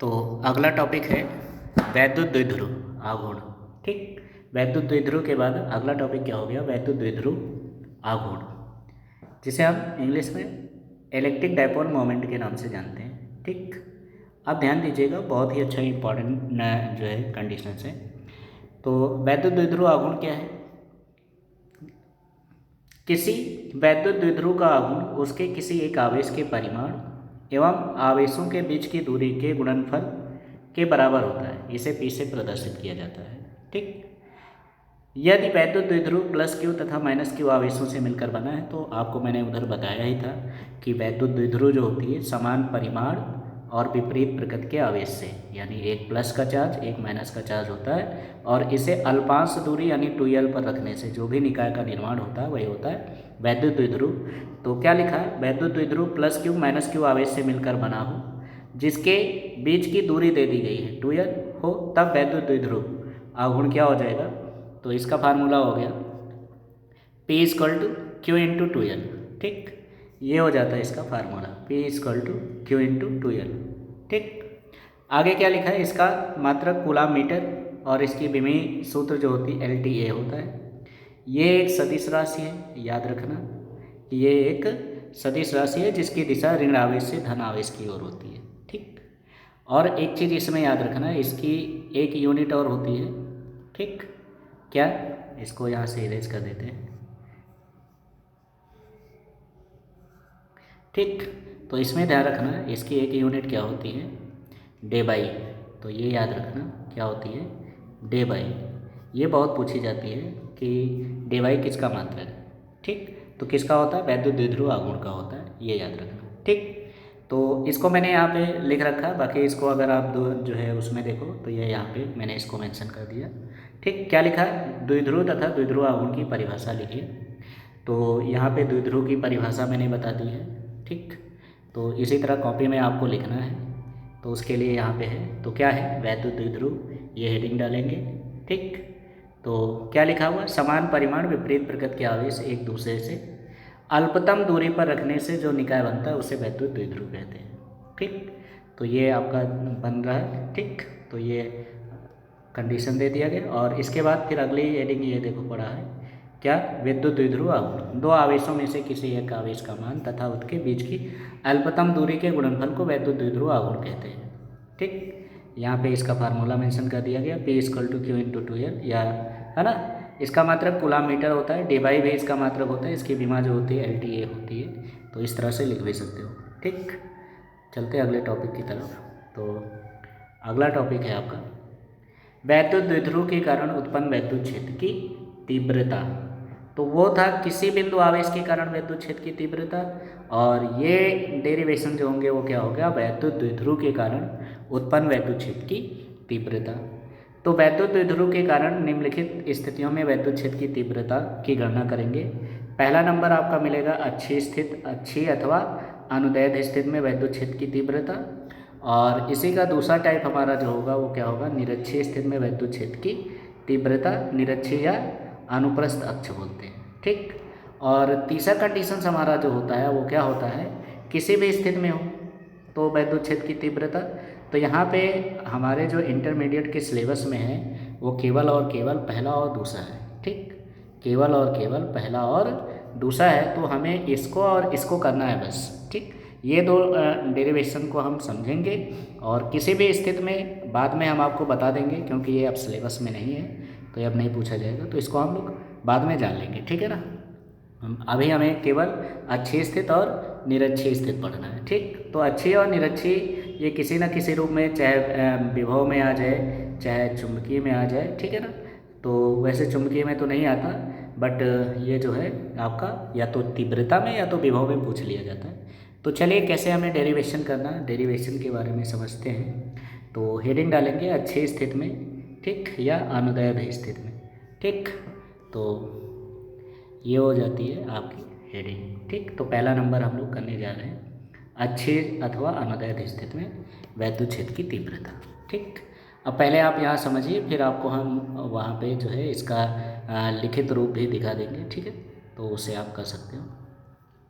तो अगला टॉपिक है वैद्युत द्विध्रुव आघूर्ण। ठीक, वैद्युत द्विध्रुव के बाद अगला टॉपिक क्या हो गया? वैद्युत द्विध्रुव आघूर्ण, जिसे हम इंग्लिश में इलेक्ट्रिक डायपोल मोमेंट के नाम से जानते हैं। ठीक, आप ध्यान दीजिएगा, बहुत ही अच्छा इंपॉर्टेंट जो है कंडीशन है। तो वैद्युत द्विध्रुव आघूर्ण क्या है? किसी वैद्युत द्विध्रुव का आघूर्ण उसके किसी एक आवेश के परिमाण एवं आवेशों के बीच की दूरी के गुणनफल के बराबर होता है। इसे P से प्रदर्शित किया जाता है। ठीक, यदि वैद्युत द्विध्रुव प्लस Q तथा माइनस Q आवेशों से मिलकर बना है, तो आपको मैंने उधर बताया ही था कि वैद्युत द्विध्रुव जो होती है समान परिमाण और विपरीत प्रकृति के आवेश से, यानी एक प्लस का चार्ज एक माइनस का चार्ज होता है, और इसे अल्पांश दूरी यानी 2l पर रखने से जो भी निकाय का निर्माण होता है वही होता है वैद्युत द्विध्रुव। तो क्या लिखा है? वैद्युत द्विध्रुव प्लस Q माइनस Q आवेश से मिलकर बना हो, जिसके बीच की दूरी दे दी गई है 2l हो, तब वैद्युत द्विध्रुव आघूर्ण क्या हो जाएगा? तो इसका फार्मूला हो गया P equal to Q into 2l। ठीक, ये हो जाता है इसका formula P equal to Q into 2l। ठीक, आगे क्या लिखा है? इसका मात्रक कूलाम मीटर और इसकी विमीय सूत्र जो होती है LTA होता है। ये एक सदिश राशि है, याद रखना, ये एक सदिश राशि है जिसकी दिशा ऋण आवेश से धन आवेश की ओर होती है। ठीक, और एक चीज़ इसमें याद रखना, इसकी एक यूनिट और होती है। ठीक, क्या? इसको यहाँ से इरेज कर देते हैं। ठीक, तो इसमें ध्यान रखना इसकी एक यूनिट क्या होती है? Day by. तो ये याद रखना क्या होती है? Day by. ये बहुत पूछी जाती है कि डे बाई किसका मात्रक है। ठीक, तो किसका होता है? वैद्युत द्विध्रुव आघूर्ण का होता है, ये याद रखना। ठीक, तो इसको मैंने यहाँ पे लिख रखा है, बाकी इसको अगर आप जो है उसमें देखो तो ये यहाँ पे मैंने इसको मेंशन कर दिया। ठीक, क्या लिखा है? द्विध्रुव तथा द्विध्रुव आघूर्ण की परिभाषा लिखिए। तो यहाँ पे द्विध्रुव की परिभाषा मैंने बता दी है। ठीक, तो इसी तरह कॉपी में आपको लिखना है, तो उसके लिए यहाँ पे है। तो क्या है? वैद्युत द्विध्रुव, ये हेडिंग डालेंगे। ठीक, तो क्या लिखा हुआ? समान परिमाण विपरीत प्रकृति के आवेश एक दूसरे से अल्पतम दूरी पर रखने से जो निकाय बनता है उसे वैद्युत द्विध्रुव कहते हैं। ठीक, तो ये आपका बन रहा है। ठीक, तो ये कंडीशन दे दिया गया, और इसके बाद फिर अगली हेडिंग ये देखो पड़ा है क्या? विद्युत द्विध्रुव आघूर्ण, दो आवेशों में से किसी एक आवेश का मान तथा उसके बीच की अल्पतम दूरी के गुणनफल को वैद्युत द्विध्रुव आघूर्ण कहते हैं। ठीक, यहाँ पे इसका फार्मूला मेंशन कर दिया गया P equal to Q into 2l, या है ना। इसका मात्रक कूलाम मीटर होता है, डी बाई भी इसका मात्रक होता है, इसकी विमा जो होती है LTA होती है। तो इस तरह से लिख भी सकते हो। ठीक, चलते अगले टॉपिक की तरफ। तो अगला टॉपिक है आपका वैद्युत द्विध्रुव के कारण उत्पन्न वैद्युत क्षेत्र की तीव्रता। तो वो था किसी बिंदु आवेश के कारण वैद्युत क्षेत्र की तीव्रता, और ये डेरिवेशन जो होंगे वो क्या हो गया? वैद्युत द्विध्रुव के कारण उत्पन्न वैद्युत क्षेत्र की तीव्रता। तो वैद्युत द्विध्रुव के कारण निम्नलिखित स्थितियों में वैद्युत क्षेत्र की तीव्रता की गणना करेंगे। पहला नंबर आपका मिलेगा अच्छी अथवा अनुदैर्ध्य स्थिति में वैद्युत क्षेत्र की तीव्रता, और इसी का दूसरा टाइप हमारा जो होगा वो क्या होगा? निरक्षीय स्थिति में वैद्युत क्षेत्र की तीव्रता, निरक्षीय या अनुप्रस्थ अक्ष बोलते हैं। ठीक, और तीसरा कंडीशन हमारा जो होता है वो क्या होता है? किसी भी स्थिति में हो तो वैद्युत क्षेत्र की तीव्रता। तो यहाँ पे हमारे जो इंटरमीडिएट के सिलेबस में है वो केवल और केवल पहला और दूसरा है। ठीक, केवल और केवल पहला और दूसरा है, तो हमें इसको और इसको करना है बस। ठीक, ये दो डेरिवेशन को हम समझेंगे, और किसी भी स्थिति में बाद में हम आपको बता देंगे, क्योंकि ये अब सिलेबस में नहीं है तो ये अब नहीं पूछा जाएगा, तो इसको हम लोग बाद में जान लेंगे। ठीक है ना। अभी हमें केवल अच्छी स्थिति और निरक्षीय स्थिति पढ़ना है। ठीक, तो अच्छी और निरक्षीय ये किसी न किसी रूप में, चाहे विभव में आ जाए चाहे चुंबकीय में आ जाए। ठीक है ना। तो वैसे चुंबकीय में तो नहीं आता, बट ये जो है आपका या तो तीव्रता में या तो विभव में पूछ लिया जाता है। तो चलिए कैसे हमें डेरिवेशन करना है, डेरिवेशन के बारे में समझते हैं। तो हेडिंग डालेंगे अच्छी स्थिति में, ठीक, या अनुदैर्ध्य स्थिति में। ठीक, तो ये हो जाती है आपकी हेडिंग। ठीक, तो पहला नंबर हम लोग करने जा रहे हैं अच्छी अथवा अनुदैर्ध्य स्थिति में वैद्युत क्षेत्र की तीव्रता। ठीक, अब पहले आप यहाँ समझिए, फिर आपको हम वहाँ पे जो है इसका लिखित रूप भी दिखा देंगे। ठीक है, तो उसे आप कर सकते हो।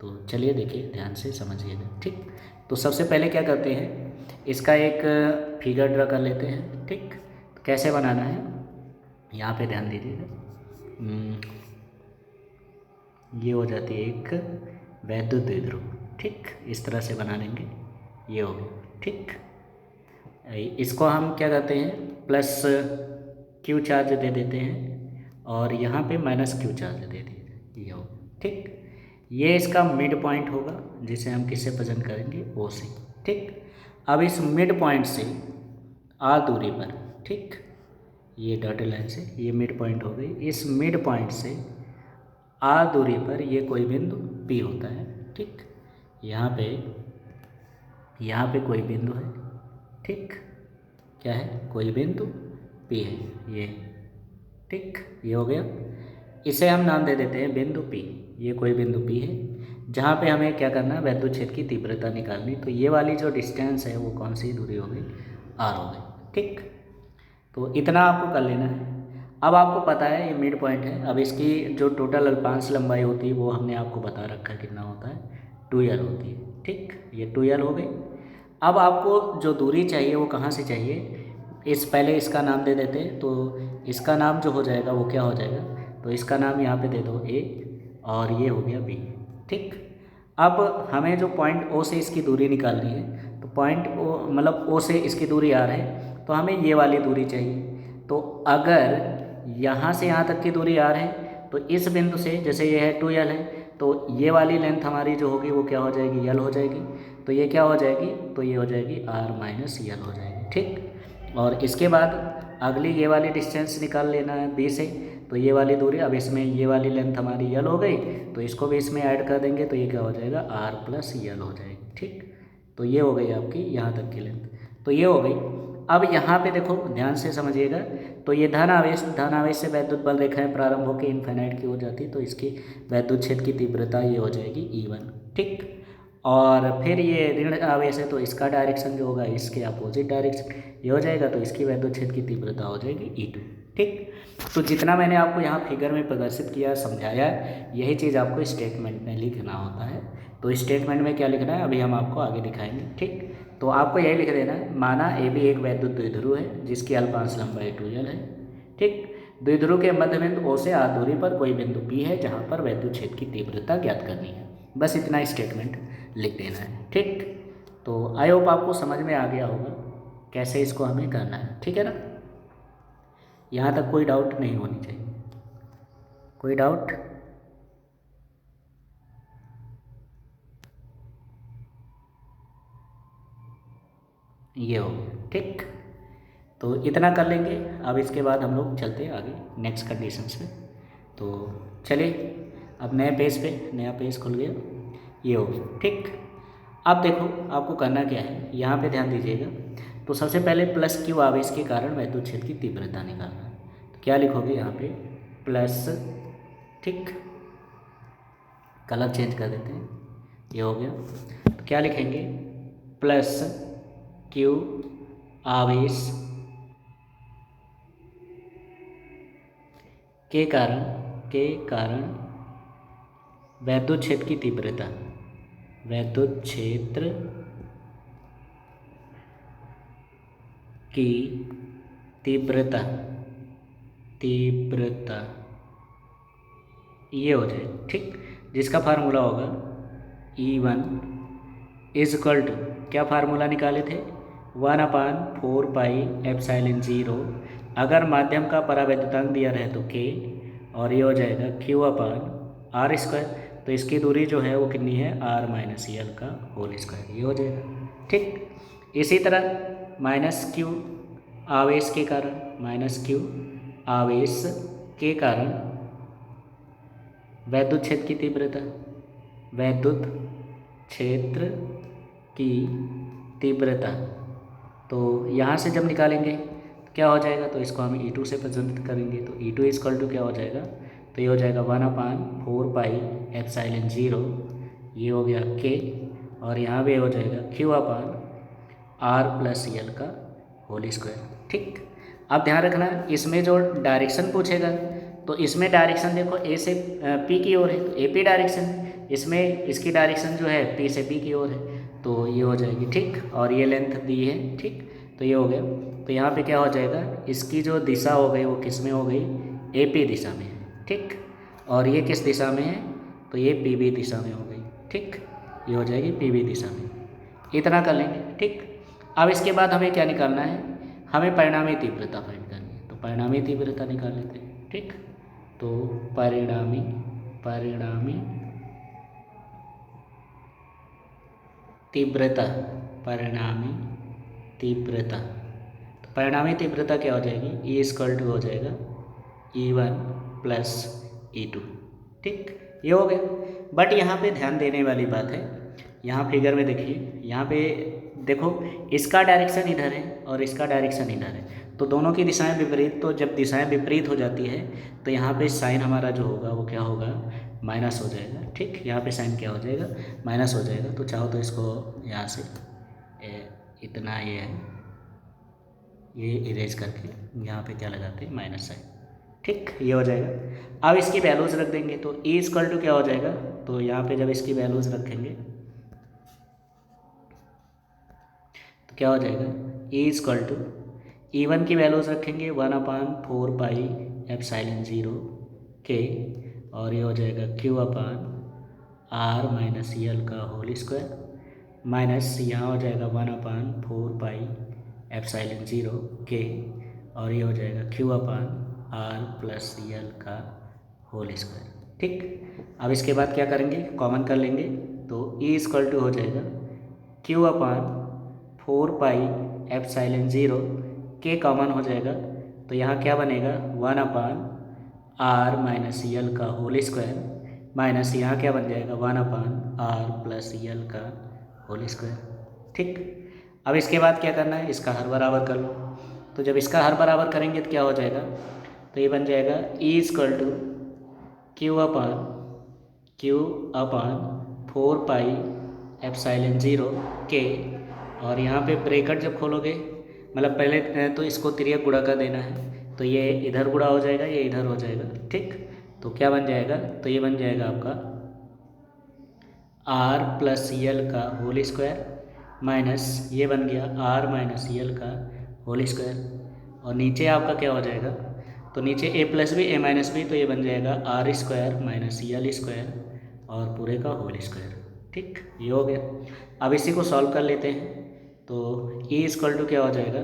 तो चलिए देखिए ध्यान से समझिएगा। ठीक, तो सबसे पहले क्या करते हैं इसका एक फिगर ड्रा कर लेते हैं। ठीक, तो कैसे बनाना है यहाँ पे ध्यान दीजिएगा। ये हो जाती है एक वैद्युत द्विध्रुव। ठीक, इस तरह से बना लेंगे, ये हो गया। ठीक, इसको हम क्या कहते हैं, प्लस क्यू चार्ज दे देते हैं और यहाँ पे माइनस क्यू चार्ज दे दीजिए, ये हो। ठीक, ये इसका मिड पॉइंट होगा जिसे हम किससे प्रेजेंट करेंगे, ओ से। ठीक, अब इस मिड पॉइंट से आर दूरी पर, ठीक, ये डॉटेड लाइन से ये मिड पॉइंट हो गई। इस मिड पॉइंट से आर दूरी पर ये कोई बिंदु पी होता है। ठीक, यहाँ पे कोई बिंदु है। ठीक, क्या है, कोई बिंदु पी है ये। ठीक, ये हो गया। इसे हम नाम दे देते हैं बिंदु पी। ये कोई बिंदु पी है जहाँ पे हमें क्या करना है, वैद्युत क्षेत्र की तीव्रता निकालनी। तो ये वाली जो डिस्टेंस है वो कौन सी दूरी हो गई, आर हो गई। ठीक, तो इतना आपको कर लेना है। अब आपको पता है ये मिड पॉइंट है। अब इसकी जो टोटल अल्पांश लंबाई होती है वो हमने आपको बता रखा है कितना होता है, 2l होती है। ठीक, ये 2l हो गई। अब आपको जो दूरी चाहिए वो कहाँ से चाहिए, पहले इसका नाम दे देते हैं। तो इसका नाम जो हो जाएगा वो क्या हो जाएगा, तो इसका नाम यहाँ पे दे दो a और ये हो गया b। ठीक, अब हमें जो पॉइंट o से इसकी दूरी निकालनी है, तो पॉइंट o मतलब o से इसकी दूरी r है, तो हमें ये वाली दूरी चाहिए। तो अगर यहाँ से यहाँ तक की दूरी r है तो इस बिंदु से, जैसे ये है 2l है, तो ये वाली लेंथ हमारी जो होगी वो क्या हो जाएगी, l हो जाएगी। तो ये क्या हो जाएगी, तो ये हो जाएगी r माइनस l हो जाएगी। ठीक, और इसके बाद अगली ये वाली डिस्टेंस निकाल लेना है b से। तो ये वाली दूरी, अब इसमें ये वाली लेंथ हमारी l हो गई, तो इसको भी इसमें ऐड कर देंगे तो ये क्या हो जाएगा, r प्लस l हो जाएगी। ठीक, तो ये हो गई आपकी यहाँ तक की लेंथ, तो ये हो गई। अब यहाँ पे देखो ध्यान से समझिएगा, तो ये धन आवेश से वैद्युत बल रेखाएं प्रारंभ होकर इन्फिनाइट की हो जाती है, तो इसकी वैद्युत क्षेत्र की तीव्रता ये हो जाएगी E1। ठीक, और फिर ये ऋण आवेश है तो इसका डायरेक्शन जो होगा इसके अपोजिट डायरेक्शन ये हो जाएगा, तो इसकी वैद्युत क्षेत्र की तीव्रता हो जाएगी E2। ठीक, तो जितना मैंने आपको यहाँ फिगर में प्रदर्शित किया, समझाया, यही चीज़ आपको स्टेटमेंट में लिखना होता है। तो स्टेटमेंट में क्या लिखना है अभी हम आपको आगे दिखाएंगे। ठीक, तो आपको यही लिख देना है, माना ए बी एक वैद्युत द्विध्रुव है जिसकी अल्पांश लंबाई 2l है। ठीक, द्विध्रुव के मध्य बिंदु ओ से आर दूरी पर कोई बिंदु पी है जहाँ पर वैद्युत क्षेत्र की तीव्रता ज्ञात करनी है। बस इतना स्टेटमेंट लिख देना है। ठीक, तो आई होप आपको समझ में आ गया होगा कैसे इसको हमें करना है। ठीक है ना, यहाँ तक कोई डाउट नहीं होनी चाहिए, कोई डाउट। ये हो गया। ठीक, तो इतना कर लेंगे। अब इसके बाद हम लोग चलते हैं आगे नेक्स्ट कंडीशंस पे। तो चलिए, अब नए पेज पे नया पेज खुल गया, ये हो गया। ठीक, अब देखो आपको करना क्या है, यहाँ पे ध्यान दीजिएगा। तो सबसे पहले प्लस क्यू आवेश के कारण वैद्युत क्षेत्र की तीव्रता निकालना है। तो क्या लिखोगे यहाँ पे, प्लस, ठीक, कलर चेंज कर देते हैं, ये हो गया। तो क्या लिखेंगे, प्लस क्यू आवेश के कारण वैद्युत क्षेत्र की तीव्रता, वैद्युत क्षेत्र की तीव्रता ये हो जाए। ठीक, जिसका फार्मूला होगा E1 इजकल टू, क्या फार्मूला निकाले थे, 1/4πε0। अगर माध्यम का परावैद्युतांक दिया रहे तो K, और ये हो जाएगा Q/r²। तो इसकी दूरी जो है वो कितनी है, r माइनस l का होल स्क्वायर, ये हो जाएगा। ठीक, इसी तरह माइनस क्यू आवेश के कारण, माइनस क्यू आवेश के कारण वैद्युत क्षेत्र की तीव्रता, वैद्युत क्षेत्र की तीव्रता, तो यहाँ से जब निकालेंगे तो क्या हो जाएगा, तो इसको हम E2 से प्रेजेंट करेंगे। तो E2 इक्वल टू क्या हो जाएगा, तो ये हो जाएगा 1/4πε0, ये हो गया K, और यहाँ भी हो जाएगा Q/r+l का होल स्क्वायर। ठीक, अब ध्यान रखना इसमें जो डायरेक्शन पूछेगा, तो इसमें डायरेक्शन देखो A से P की ओर है, तो AP डायरेक्शन, इसमें इसकी डायरेक्शन जो है P से P की ओर है। तो ये हो जाएगी, ठीक। और ये लेंथ दी है, ठीक। तो ये हो गया। तो यहाँ पे क्या हो जाएगा, इसकी जो दिशा हो गई वो किस में हो गई, AP दिशा में है, ठीक। और ये किस दिशा में है, तो ये PB दिशा में हो गई, ठीक। ये हो जाएगी PB दिशा में। इतना कर लेंगे, ठीक। अब इसके बाद हमें क्या निकालना है, हमें परिणामी तीव्रता फाइंड करनी है। तो परिणामी तीव्रता निकाल लेते हैं, ठीक। तो परिणामी तीव्रता, परिणामी तीव्रता, तो परिणामी तीव्रता क्या हो जाएगी, E = हो जाएगा E1 + E2, ठीक। ये हो गया। बट यहाँ पे ध्यान देने वाली बात है, यहाँ फिगर में देखिए, यहाँ पे देखो इसका डायरेक्शन इधर है और इसका डायरेक्शन इधर है, तो दोनों की दिशाएं विपरीत। तो जब दिशाएं विपरीत हो जाती है तो यहाँ पे साइन हमारा जो होगा वो क्या होगा, माइनस हो जाएगा, ठीक। यहाँ पे साइन क्या हो जाएगा, माइनस हो जाएगा। तो चाहो तो इसको यहाँ से इतना ये है, ये इरेज करके यहाँ पे क्या लगाते हैं, माइनस साइन, ठीक। ये हो जाएगा। अब इसकी वैल्यूज़ रख देंगे तो E = क्या हो जाएगा, तो यहाँ पे जब इसकी वैल्यूज़ रखेंगे तो क्या हो जाएगा, E = E1 की वैल्यूज़ रखेंगे 1/4πε0 K, और ये हो जाएगा Q/R-L² माइनस यहाँ हो जाएगा 1/4πε0 K, और ये हो जाएगा Q/R+L², ठीक। अब इसके बाद क्या करेंगे, कॉमन कर लेंगे। तो E = हो जाएगा Q/4πε0 K कॉमन हो जाएगा। तो यहाँ क्या बनेगा, 1/R-L² माइनस यहाँ क्या बन जाएगा, 1/R+L², ठीक। अब इसके बाद क्या करना है, इसका हर बराबर कर लो। तो जब इसका हर बराबर करेंगे तो क्या हो जाएगा, तो ये बन जाएगा E = Q/4πε0 K, और यहाँ पे ब्रैकेट जब खोलोगे, मतलब पहले तो इसको तिर्यक गुणा कर देना है। तो ये इधर गुणा हो जाएगा, ये इधर हो जाएगा, ठीक। तो क्या बन जाएगा, तो ये बन जाएगा आपका R+L² माइनस ये बन गया R-L², और नीचे आपका क्या हो जाएगा, तो नीचे A+B A-B, तो ये बन जाएगा R² - L² और पूरे का होल², ठीक। ये हो गया। अब इसी को सॉल्व कर लेते हैं। तो E = क्या हो जाएगा,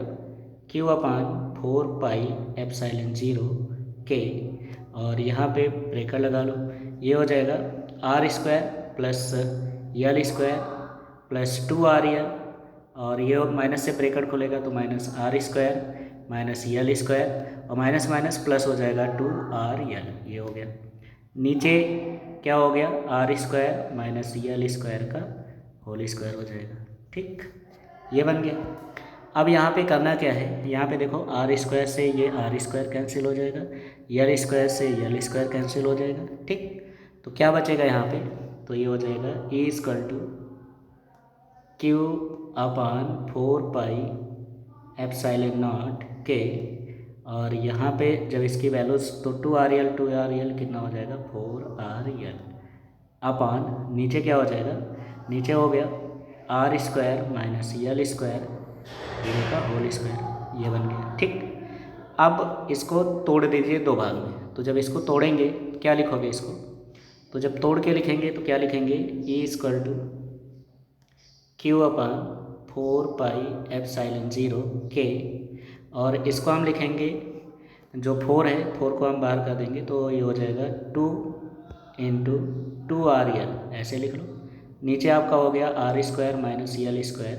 Q/4πε0 K, और यहाँ पे ब्रेकर लगा लो, ये हो जाएगा R² + L² + 2RL, और ये माइनस से ब्रेकर खुलेगा तो -R² - L² और माइनस माइनस प्लस हो जाएगा 2RL। ये हो गया। नीचे क्या हो गया, R² - L² का होल² हो जाएगा, ठीक। ये बन गया। अब यहाँ पे करना क्या है, यहाँ पे देखो R² से ये R² कैंसिल हो जाएगा, L² से L² कैंसिल हो जाएगा, ठीक। तो क्या बचेगा यहाँ पे, तो ये हो जाएगा E = Q/4πε0 K, और यहाँ पे जब इसकी वैल्यूज तो 2RL कितना हो जाएगा, 4RL अपान नीचे क्या हो जाएगा, नीचे हो गया R² - L² पूरे का होल², ये बन गया, ठीक। अब इसको तोड़ दीजिए दो भाग में। तो जब इसको तोड़ेंगे क्या लिखोगे इसको, तो जब तोड़ के लिखेंगे तो क्या लिखेंगे, E = Q/4πε0 K, और इसको हम लिखेंगे, जो 4 है 4 को हम बाहर कर देंगे तो ये हो जाएगा 2 × 2RL, ऐसे लिख लो। नीचे आपका हो गया R² - L²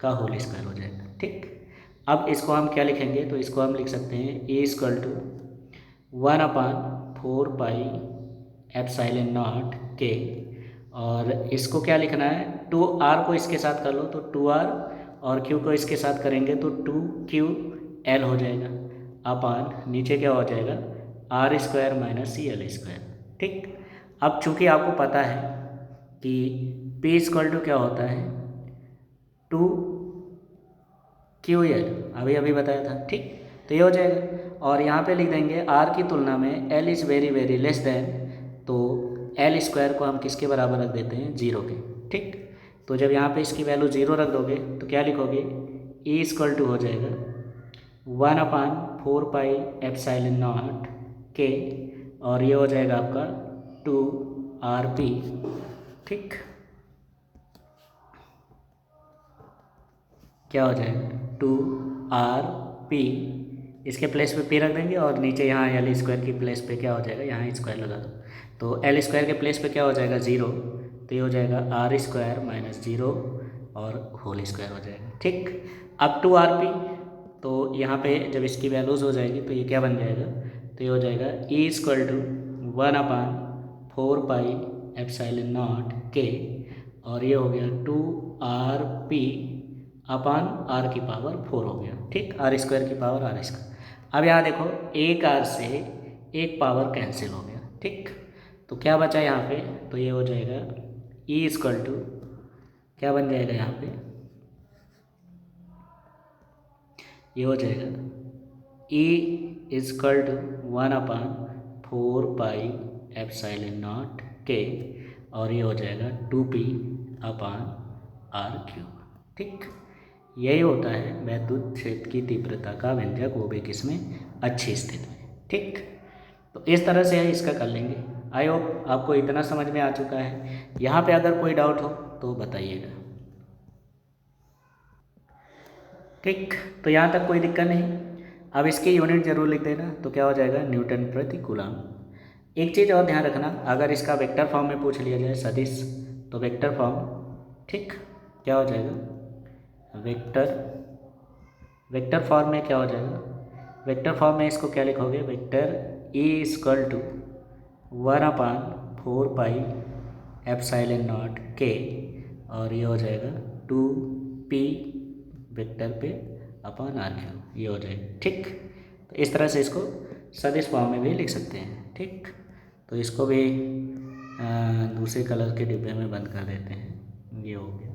का होल² हो जाएगा, ठीक। अब इसको हम क्या लिखेंगे, तो इसको हम लिख सकते हैं E = 1/4πε0 K, और इसको क्या लिखना है, 2R को इसके साथ कर लो तो 2R, और Q को इसके साथ करेंगे तो 2QL हो जाएगा, अपान नीचे क्या हो जाएगा R² - L², ठीक। अब चूँकि आपको पता है कि P = क्या होता है, 2QL, अभी अभी बताया था, ठीक। तो ये हो जाएगा, और यहाँ पे लिख देंगे R की तुलना में L is very very less than, तो L² को हम किसके बराबर रख देते हैं, 0 के, ठीक। तो जब यहाँ पे इसकी वैल्यू 0 रख दोगे तो क्या लिखोगे, E इक्वल टू हो जाएगा 1/4πε0 के, और ये हो जाएगा आपका 2RP। ठीक, क्या हो जाएगा 2RP, इसके प्लेस पे P रख देंगे और नीचे यहाँ L स्क्वायर की प्लेस पे क्या हो जाएगा, यहाँ स्क्वायर लगा दो, तो L स्क्वायर के प्लेस पे क्या हो जाएगा 0, तो ये हो जाएगा R स्क्वायर माइनस 0 और होल स्क्वायर हो जाएगा। ठीक, अब 2RP, तो यहाँ पे जब इसकी वैल्यूज़ हो जाएगी तो ये क्या बन जाएगा, तो ये हो जाएगा E इक्वल टू 1/4πε0 के, और ये हो गया 2RP अपान R की पावर 4 हो गया। ठीक, R स्क्वायर की पावर R स्क्वायर। अब यहाँ देखो एक R से एक पावर कैंसिल हो गया। ठीक, तो क्या बचा यहाँ पे, तो ये हो जाएगा E इक्वल टू क्या बन जाएगा यहाँ पे, ये हो जाएगा E इक्वल टू 1/4πε0 के, और ये हो जाएगा 2P अपान R³। ठीक, यही होता है वैद्युत क्षेत्र की तीव्रता का व्यंजक, वो भी किसमें, अच्छी स्थिति में। ठीक, तो इस तरह से इसका कर लेंगे। आई होप आपको इतना समझ में आ चुका है। यहाँ पे अगर कोई डाउट हो तो बताइएगा। ठीक, तो यहाँ तक कोई दिक्कत नहीं। अब इसकी यूनिट जरूर लिख देना, तो क्या हो जाएगा, न्यूटन प्रति कूलम। एक चीज़ और ध्यान रखना, अगर इसका वेक्टर फॉर्म में पूछ लिया जाए सदिश, तो वेक्टर फॉर्म, ठीक, क्या हो जाएगा, वेक्टर फॉर्म में क्या हो जाएगा, वेक्टर फॉर्म में इसको क्या लिखोगे, वेक्टर E इक्वल टू 1/4πε0 के, और ये हो जाएगा 2P वेक्टर पे अपान R³, ये हो जाएगा। ठीक, तो इस तरह से इसको सदिश फॉर्म में भी लिख सकते हैं। ठीक, तो इसको भी दूसरे कलर के डिब्बे में बंद कर देते हैं, ये हो गया।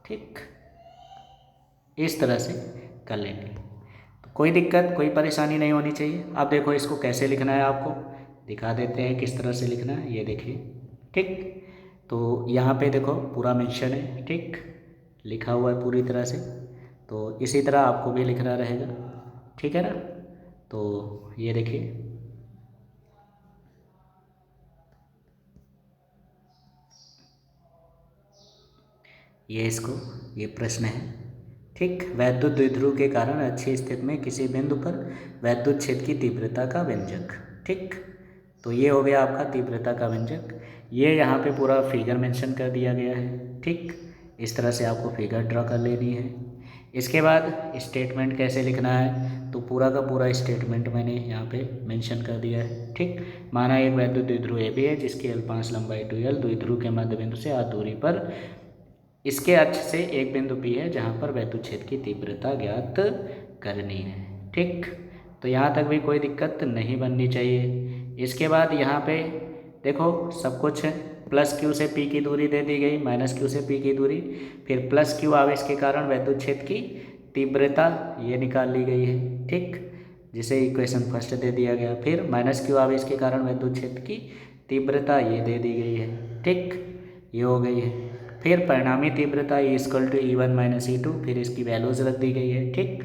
ठीक, इस तरह से कर लेंगे, तो कोई दिक्कत कोई परेशानी नहीं होनी चाहिए। अब देखो इसको कैसे लिखना है, आपको दिखा देते हैं किस तरह से लिखना है, ये देखिए। ठीक, तो यहाँ पे देखो पूरा मेंशन है, ठीक, लिखा हुआ है पूरी तरह से, तो इसी तरह आपको भी लिखना रहेगा। ठीक है ना, तो ये देखिए, ये प्रश्न है। ठीक, वैद्युत द्विध्रुव के कारण अच्छी स्थिति में किसी बिंदु पर वैद्युत क्षेत्र की तीव्रता का व्यंजक। ठीक, तो ये हो गया आपका तीव्रता का व्यंजक। ये यहाँ पे पूरा फिगर मेंशन कर दिया गया है। ठीक, इस तरह से आपको फिगर ड्रा कर लेनी है। इसके बाद स्टेटमेंट कैसे लिखना है, तो पूरा का पूरा स्टेटमेंट मैंने यहाँ पे मेंशन कर दिया है। ठीक, माना एक वैद्युत द्विध्रुव AB है जिसकी L5 लंबाई 2L द्विध्रुव के मध्य बिंदु से आध दूरी पर इसके अक्ष से एक बिंदु P है जहाँ पर वैद्युत क्षेत्र की तीव्रता ज्ञात करनी है। ठीक, तो यहाँ तक भी कोई दिक्कत नहीं बननी चाहिए। इसके बाद यहाँ पे देखो सब कुछ प्लस Q से P की दूरी दे दी गई, माइनस Q से P की दूरी, फिर प्लस Q आवेश के कारण वैद्युत क्षेत्र की तीव्रता ये निकाल ली गई है। ठीक, जिसे इक्वेशन फर्स्ट दे दिया गया, फिर माइनस Q आवेश के कारण वैद्युत क्षेत्र की तीव्रता ये दे दी गई है। ठीक, ये हो गई है। फिर परिणामी तीव्रता E equal to E1 minus E2, फिर इसकी वैल्यूज रख दी गई है। ठीक,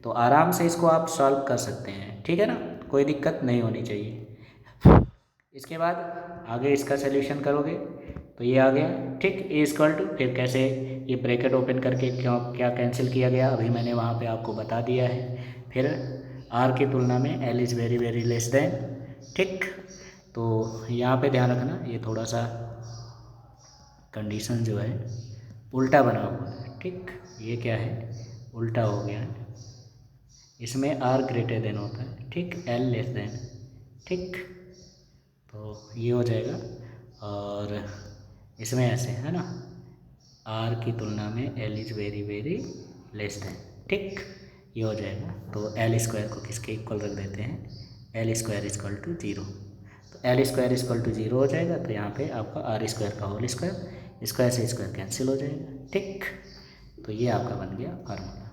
तो आराम से इसको आप सॉल्व कर सकते हैं। ठीक है ना, कोई दिक्कत नहीं होनी चाहिए। इसके बाद आगे इसका सोल्यूशन करोगे तो ये आ गया। ठीक, E इक्वल टू, फिर कैसे ये ब्रैकेट ओपन करके क्यों क्या कैंसिल किया गया अभी मैंने वहाँ पे आपको बता दिया है। फिर R की तुलना में L is very very less than. ठीक, तो यहाँ पे ध्यान रखना, ये थोड़ा सा कंडीशन जो है उल्टा बना हुआ है। ठीक, ये क्या है, उल्टा हो गया है, इसमें R ग्रेटर देन होता है। ठीक, L लेस देन। ठीक, तो ये हो जाएगा, और इसमें ऐसे है ना, R की तुलना में L is very very less than. ठीक, ये हो जाएगा, तो L स्क्वायर को किसके इक्वल रख देते हैं, L स्क्वायर इक्वल टू 0, तो L स्क्वायर इक्वल टू 0 हो जाएगा, तो यहाँ पे आपका R स्क्वायर का होल स्क्वायर, स्क्वायर से स्क्वायर कैंसिल हो जाएगा। ठीक, तो ये आपका बन गया फार्मूला।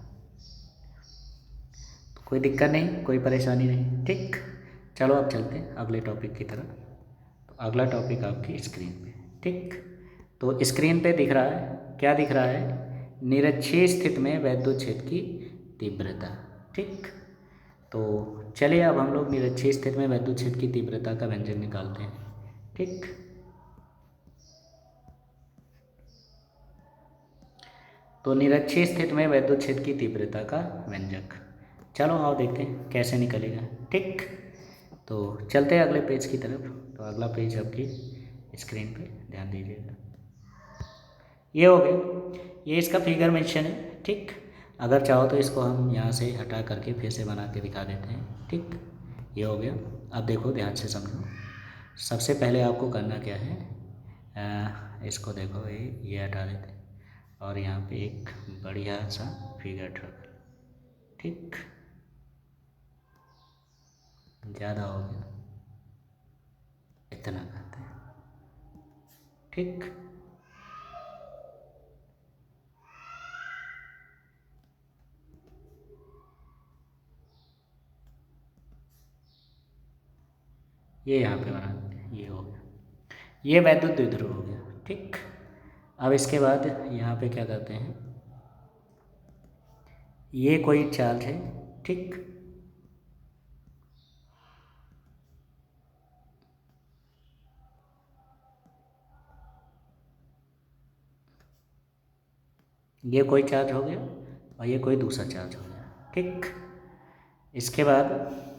तो कोई दिक्कत नहीं, कोई परेशानी नहीं। ठीक, चलो अब चलते हैं अगले टॉपिक की तरफ। तो अगला टॉपिक आपकी स्क्रीन पे। ठीक, तो स्क्रीन पे दिख रहा है, क्या दिख रहा है, निरक्षीय स्थिति में वैद्युत क्षेत्र की तीव्रता। ठीक, तो चलिए अब हम लोग निरक्षीय स्थिति में वैद्युत क्षेत्र की तीव्रता का व्यंजक निकालते हैं। ठीक, तो निरक्षीय स्थिति में वैद्युत क्षेत्र की तीव्रता का व्यंजक, चलो आओ देखते हैं कैसे निकलेगा। ठीक, तो चलते हैं अगले पेज की तरफ। तो अगला पेज आपकी स्क्रीन पे ध्यान दीजिएगा, ये हो गया, ये इसका फिगर मेंशन है। ठीक, अगर चाहो तो इसको हम यहाँ से हटा करके फिर से बना के दिखा देते हैं। ठीक, ये हो गया। अब देखो ध्यान से समझो, सबसे पहले आपको करना क्या है, इसको देखो ये हटा देते हैं और यहाँ पे एक बढ़िया सा फिगर ड्रा कर। ठीक, ज़्यादा हो गया, इतना करते हैं। ठीक, ये यहाँ पे बना देते हैं, ये हो गया, ये वैद्युत द्विध्रुव हो गया। ठीक, अब इसके बाद यहाँ पे क्या करते हैं, ये कोई चार्ज है। ठीक, ये कोई चार्ज हो गया और ये कोई दूसरा चार्ज हो गया। ठीक, इसके बाद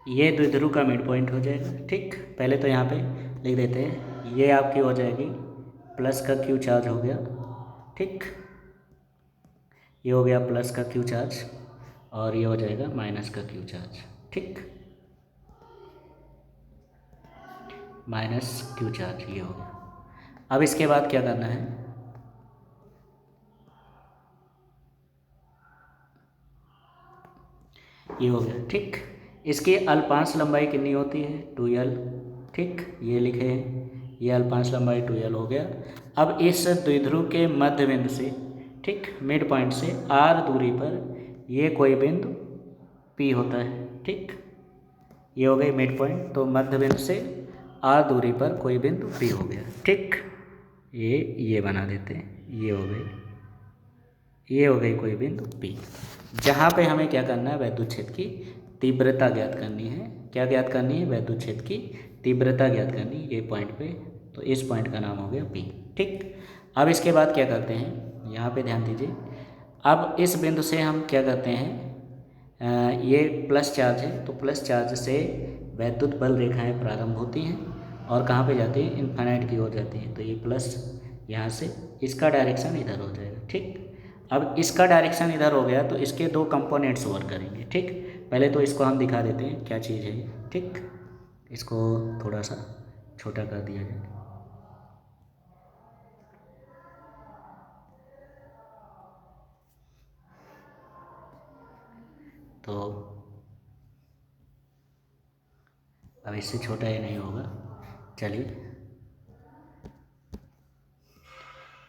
ये द्विध्रुव का मिड पॉइंट हो जाएगा। ठीक, पहले तो यहाँ पे लिख देते हैं, ये आपकी हो जाएगी प्लस का क्यू चार्ज हो गया। ठीक, ये हो गया प्लस का क्यू चार्ज और ये हो जाएगा माइनस का क्यू चार्ज। ठीक, माइनस क्यू चार्ज ये हो गया। अब इसके बाद क्या करना है, ये हो गया। ठीक, इसकी अल्पांश लंबाई कितनी होती है, 2l। ठीक, ये लिखे हैं, ये अल्पांश लंबाई 2l हो गया। अब इस द्विध्रुव के मध्य बिंदु से, ठीक, मिड पॉइंट से r दूरी पर ये कोई बिंदु P होता है। ठीक, ये हो गई मिड पॉइंट, तो मध्य बिंदु से r दूरी पर कोई बिंदु P हो गया। ठीक, ये बना देते हैं, ये हो गई, ये हो गई कोई बिंदु P, जहाँ पे हमें क्या करना है, वैद्युत क्षेत्र की तीव्रता ज्ञात करनी है। क्या ज्ञात करनी है, वैद्युत क्षेत्र की तीव्रता ज्ञात करनी है, ये पॉइंट पे। तो इस पॉइंट का नाम हो गया P। ठीक, अब इसके बाद क्या करते हैं, यहाँ पे ध्यान दीजिए, अब इस बिंदु से हम क्या करते हैं, ये प्लस चार्ज है, तो प्लस चार्ज से वैद्युत बल रेखाएं प्रारंभ होती हैं और कहाँ पे जाती हैं, इन्फिनिट की ओर जाती हैं। तो ये प्लस यहाँ से इसका डायरेक्शन इधर हो जाएगा। ठीक, अब इसका डायरेक्शन इधर हो गया तो इसके दो कंपोनेंट्स वर्क करेंगे। ठीक, पहले तो इसको हम दिखा देते हैं क्या चीज़ है ये। ठीक, इसको थोड़ा सा छोटा कर दिया जाए, तो अब इससे छोटा ये नहीं होगा। चलिए,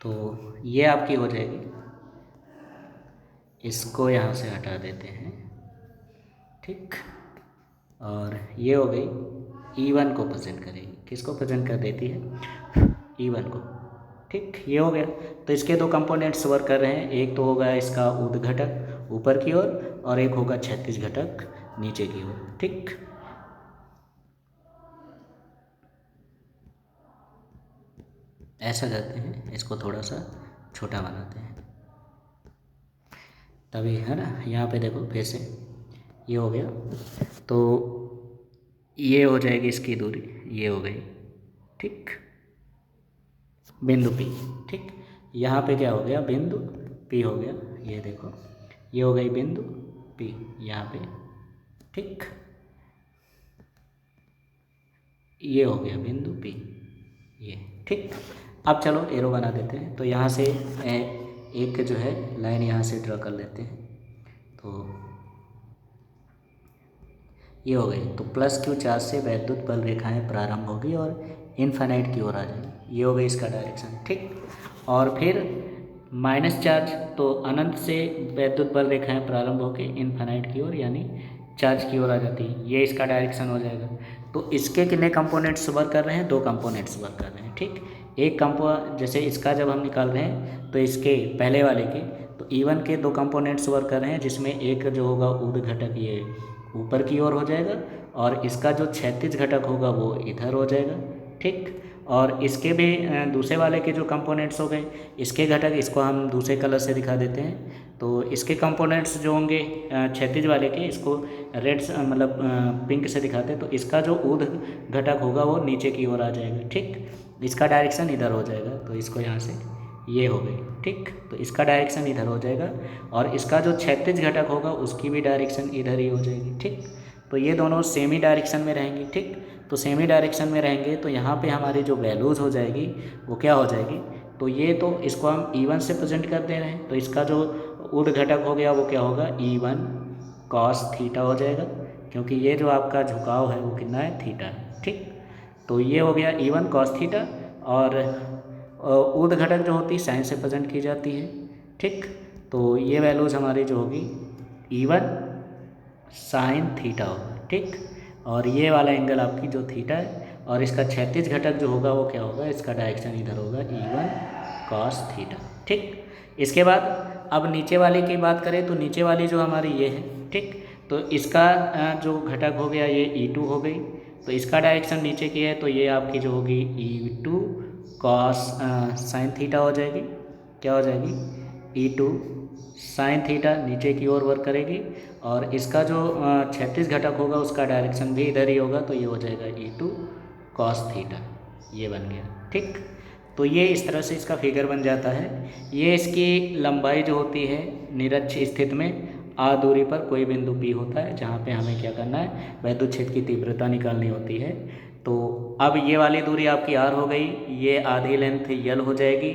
तो ये आपकी हो जाएगी, इसको यहाँ से हटा देते हैं। ठीक, और ये हो गई, E1 को प्रेजेंट करेगी, किसको प्रेजेंट कर देती है, E1 को। ठीक, ये हो गया, तो इसके दो कंपोनेंट्स वर्क कर रहे हैं, एक तो होगा इसका ऊर्ध्व घटक ऊपर की ओर और एक होगा क्षैतिज घटक नीचे की ओर। ठीक, ऐसा करते हैं, इसको थोड़ा सा छोटा बनाते हैं, तभी है ना। यहाँ पे देखो फिर से ये हो गया, तो ये हो जाएगी इसकी दूरी, ये हो गई। ठीक, बिंदु P। ठीक, यहाँ पे क्या हो गया, बिंदु P हो गया, ये देखो, ये हो गई बिंदु P यहाँ पे। ठीक, ये हो गया बिंदु P, ये। ठीक, अब चलो एरो बना देते हैं, तो यहाँ से एक जो है लाइन यहाँ से ड्रा कर लेते हैं, तो ये हो गई। तो प्लस क्यू चार्ज से वैद्युत बल रेखाएं प्रारंभ होगी और इनफाइनाइट की ओर आ जाएगी। ये हो गई इसका डायरेक्शन, ठीक। और फिर माइनस चार्ज, तो अनंत से वैद्युत बल रेखाएं प्रारंभ होकर इनफाइनाइट की ओर यानी चार्ज की ओर आ जाती है। ये इसका डायरेक्शन हो जाएगा। तो इसके कितने कंपोनेंट्स वर्क कर रहे हैं? 2 कंपोनेंट्स वर्क कर रहे हैं, ठीक। एक जैसे इसका जब हम निकाल रहे हैं तो इसके पहले वाले के तो E1 के 2 कंपोनेंट्स वर्क कर रहे हैं, जिसमें एक जो होगा ऊर्ध्व घटक ये ऊपर की ओर हो जाएगा और इसका जो क्षैतिज घटक होगा वो इधर हो जाएगा, ठीक। और इसके भी दूसरे वाले के जो कंपोनेंट्स हो गए, इसके घटक, इसको हम दूसरे कलर से दिखा देते हैं। तो इसके कंपोनेंट्स जो होंगे क्षैतिज वाले के, इसको रेड मतलब पिंक से दिखाते हैं। तो इसका जो ऊर्ध्व घटक होगा वो नीचे की ओर आ जाएगा, ठीक। इसका डायरेक्शन इधर हो जाएगा, तो इसको यहाँ से ये हो गई, ठीक। तो इसका डायरेक्शन इधर हो जाएगा और इसका जो क्षैतिज घटक होगा उसकी भी डायरेक्शन इधर ही हो जाएगी, ठीक। तो ये दोनों सेम ही डायरेक्शन में रहेंगे, ठीक। तो सेम ही डायरेक्शन में रहेंगे तो यहाँ पे हमारी जो वैल्यूज़ हो जाएगी वो क्या हो जाएगी? तो ये तो इसको हम E1 से प्रेजेंट कर दे रहे हैं, तो इसका जो ऊर्ध्व घटक हो गया वो क्या होगा? E1 cos थीटा हो जाएगा, क्योंकि ये जो आपका झुकाव है वो कितना है? थीटा है, ठीक। तो ये हो गया E1 cos थीटा। और ऊर्ध्व घटक जो होती है साइन से प्रेजेंट की जाती है, ठीक। तो ये वैल्यूज़ हमारी जो होगी E1 साइन थीटा होगा, ठीक। और ये वाला एंगल आपकी जो थीटा है और इसका क्षैतिज घटक जो होगा वो क्या होगा? इसका डायरेक्शन इधर होगा E1 cos थीटा, ठीक। इसके बाद अब नीचे वाले की बात करें तो नीचे वाली जो हमारी ये है, ठीक। तो इसका जो घटक हो गया ये E2 हो गई, तो इसका डायरेक्शन नीचे की है, तो ये आपकी जो होगी E2 cos साइन थीटा हो जाएगी। क्या हो जाएगी? E2 साइन थीटा नीचे की ओर वर्क करेगी और इसका जो क्षैतिज घटक होगा उसका डायरेक्शन भी इधर ही होगा, तो ये हो जाएगा E2 cos थीटा। ये बन गया, ठीक। तो ये इस तरह से इसका फिगर बन जाता है। ये इसकी लंबाई जो होती है निरक्ष स्थिति में आ दूरी पर कोई बिंदु P होता है, जहाँ पे हमें क्या करना है? वैद्युत क्षेत्र की तीव्रता निकालनी होती है। तो अब ये वाली दूरी आपकी R हो गई, ये आधी लेंथ L हो जाएगी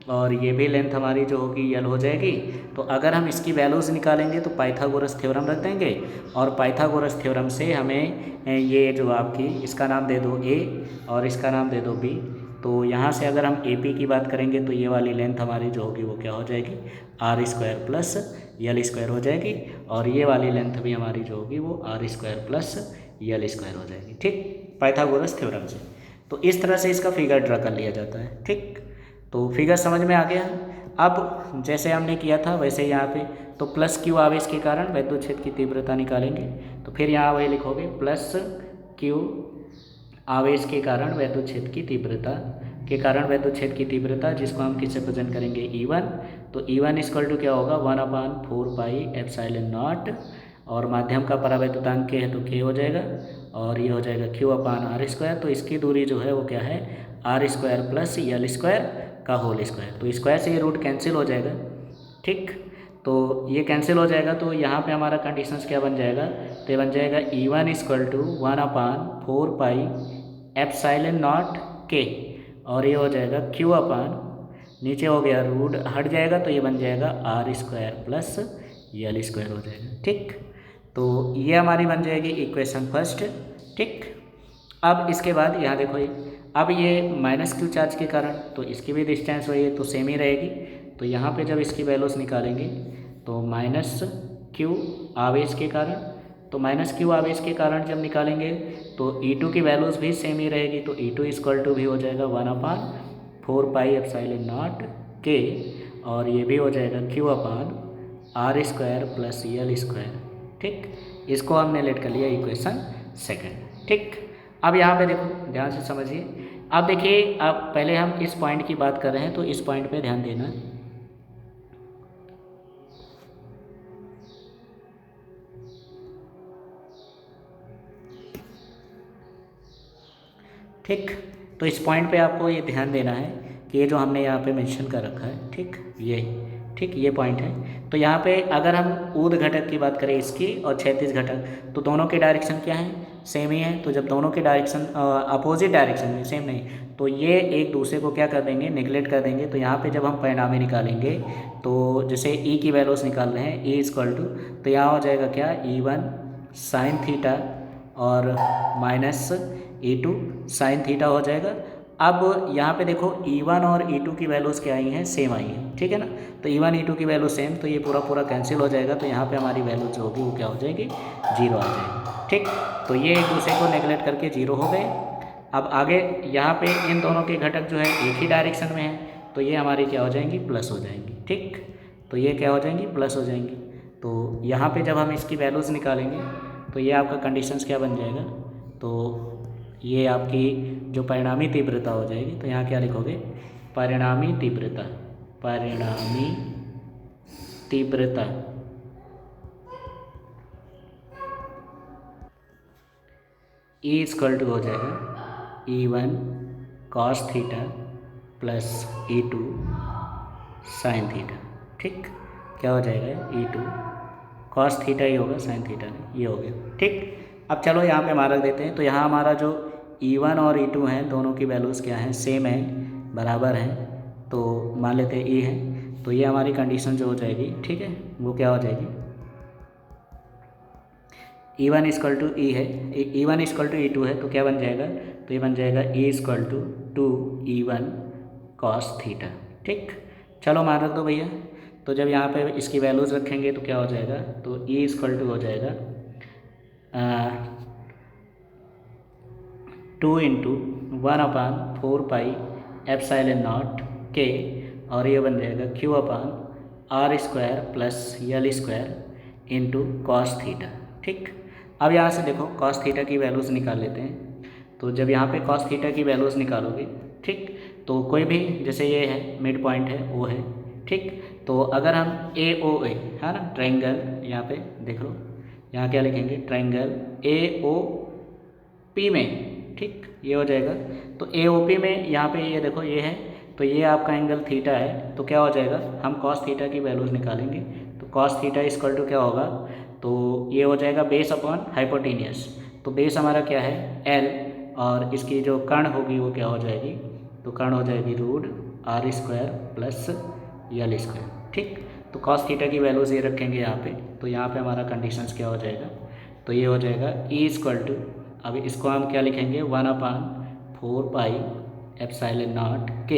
और ये भी लेंथ हमारी जो होगी L हो जाएगी। तो अगर हम इसकी वैल्यूज़ निकालेंगे तो पाइथागोरस थ्योरम रख देंगे और पाइथागोरस थ्योरम से हमें ये जो आपकी, इसका नाम दे दो A और इसका नाम दे दो B। तो यहाँ से अगर हम AP की बात करेंगे तो ये वाली लेंथ हमारी जो होगी वो क्या हो जाएगी? R² प्लस L² हो जाएगी और ये वाली लेंथ भी हमारी जो होगी वो R² प्लस L² हो जाएगी, ठीक, पाइथागोरस थ्योरम से। तो इस तरह से इसका फिगर ड्रा कर लिया जाता है, ठीक। तो फिगर समझ में आ गया। अब जैसे हमने किया था वैसे यहाँ पे तो प्लस Q आवेश के कारण वैद्युत क्षेत्र की तीव्रता निकालेंगे। तो फिर यहाँ वही लिखोगे प्लस Q आवेश के कारण वैद्युत क्षेत्र की तीव्रता के कारण वैद्युत क्षेत्र की तीव्रता, जिसको हम किससे प्रेजेंट करेंगे? E1। तो E1 इक्वल टू क्या होगा? 1/4 पाई एप्सिलॉन नॉट और माध्यम का परावैद्युतांक K है तो K हो जाएगा और ये हो जाएगा Q/R²। तो इसकी दूरी जो है वो क्या है? R² प्लस L² का होल स्क्वायर। तो स्क्वायर से ये रूट कैंसिल हो जाएगा, ठीक। तो ये कैंसिल हो जाएगा तो यहाँ पे हमारा कंडीशंस क्या बन जाएगा? तो ये बन जाएगा E1 equal to 1/4 pi epsilon naught K और ये हो जाएगा Q/ नीचे हो गया रूट हट जाएगा तो ये बन जाएगा R² प्लस L² हो जाएगा, ठीक। तो ये हमारी बन जाएगी इक्वेशन फर्स्ट, ठीक। अब इसके बाद यहाँ देखो अब ये -Q चार्ज के कारण तो इसकी भी डिस्टेंस वही है तो सेम ही रहेगी। तो यहाँ पे जब इसकी वैल्यूज़ निकालेंगे तो -Q आवेश के कारण, तो -Q आवेश के कारण जब निकालेंगे तो E2 की वैल्यूज़ भी सेम ही रहेगी। तो E2 इक्वल टू भी हो जाएगा 1/4 पाई एप्सिलॉन नॉट K और ये भी हो जाएगा Q/R² प्लस L², ठीक। इसको हमने लेट कर लिया इक्वेशन सेकंड, ठीक। अब यहाँ पे देखो ध्यान से समझिए। अब देखिए, अब पहले हम इस पॉइंट की बात कर रहे हैं तो इस पॉइंट पे ध्यान देना। ठीक, तो इस पॉइंट पे आपको ये ध्यान देना है कि ये जो हमने यहाँ पे मेंशन कर रखा है, ठीक, ये पॉइंट है। तो यहाँ पे अगर हम ऊर्ध्व घटक की बात करें इसकी और क्षैतिज घटक, तो दोनों के डायरेक्शन क्या है? सेम ही है। तो जब दोनों के डायरेक्शन अपोजिट डायरेक्शन में, सेम नहीं, तो ये एक दूसरे को क्या कर देंगे? नेगलेक्ट कर देंगे। तो यहाँ पे जब हम परिणामी निकालेंगे तो जैसे E की वैल्यूज निकाल रहे हैं, E इक्वल टू, तो यहाँ हो जाएगा क्या? E1 साइन थीटा और माइनस E2 साइन थीटा हो जाएगा। अब यहाँ पे देखो E1 और E2 की वैल्यूज़ क्या आई हैं, सेम आई हैं, ठीक है ना। तो E1 E2 की वैल्यू सेम, तो ये पूरा पूरा कैंसिल हो जाएगा। तो यहाँ पे हमारी वैल्यू जो होगी वो क्या हो जाएगी, 0 आ जाएगी, ठीक। तो ये एक दूसरे को नेगलेक्ट करके 0 हो गए। अब आगे यहाँ पे इन दोनों के घटक जो है एक ही डायरेक्शन में है, तो ये हमारी क्या हो जाएंगी, प्लस हो जाएंगी, ठीक। तो ये क्या हो जाएंगी, प्लस हो जाएंगी। तो यहाँ पे जब हम इसकी वैल्यूज़ निकालेंगे तो ये आपका कंडीशंस क्या बन जाएगा, तो ये आपकी जो परिणामी तीव्रता हो जाएगी। तो यहाँ क्या लिखोगे, परिणामी तीव्रता, परिणामी तीव्रता E = हो जाएगा E1 cos theta plus E2 sine theta, ठीक। क्या हो जाएगा, E2 cos थीटा ही होगा, साइन थीटा नहीं, ये हो गया, ठीक। अब चलो यहाँ पे हमारा देते हैं। तो यहाँ हमारा जो E1 और E2 हैं, दोनों की वैल्यूज़ क्या हैं, सेम है, बराबर हैं। तो मान लेते हैं E है, तो ये हमारी कंडीशन जो हो जाएगी, ठीक है, वो क्या हो जाएगी, E1 = E है, E1 = E2 है, तो क्या बन जाएगा, तो ये बन जाएगा E = 2E1 cos थीटा, ठीक। चलो मान रख दो भैया। तो जब यहाँ पे इसकी वैल्यूज़ रखेंगे तो क्या हो जाएगा, तो E = हो जाएगा 2 × 1/4πε0 K, और ये बन जाएगा Q/R² + L² into cos theta, ठीक। अब यहाँ से देखो cos थीटा की वैल्यूज़ निकाल लेते हैं। तो जब यहाँ पे cos थीटा की वैल्यूज़ निकालोगे, ठीक, तो कोई भी, जैसे ये है मिड पॉइंट है, O है, ठीक। तो अगर हम AOA है ना, ट्रायंगल, यहाँ पे देख लो, यहाँ क्या लिखेंगे, ट्रायंगल AOP में, ठीक, ये हो जाएगा। तो AOP में यहाँ पे ये देखो ये है, तो ये आपका एंगल थीटा है। तो क्या हो जाएगा, हम cos थीटा की वैल्यूज़ निकालेंगे। तो cos थीटा = क्या होगा, तो ये हो जाएगा बेस अपॉन हाइपोटेनियस। तो बेस हमारा क्या है, L, और इसकी जो कर्ण होगी वो क्या हो जाएगी, तो कर्ण हो जाएगी √R² + L², ठीक। तो cos थीटा की वैल्यूज़ ये रखेंगे यहाँ पे। तो यहाँ पे हमारा कंडीशंस क्या हो जाएगा, तो ये हो जाएगा E = अभी इसको हम क्या लिखेंगे, 1/4πε0 K,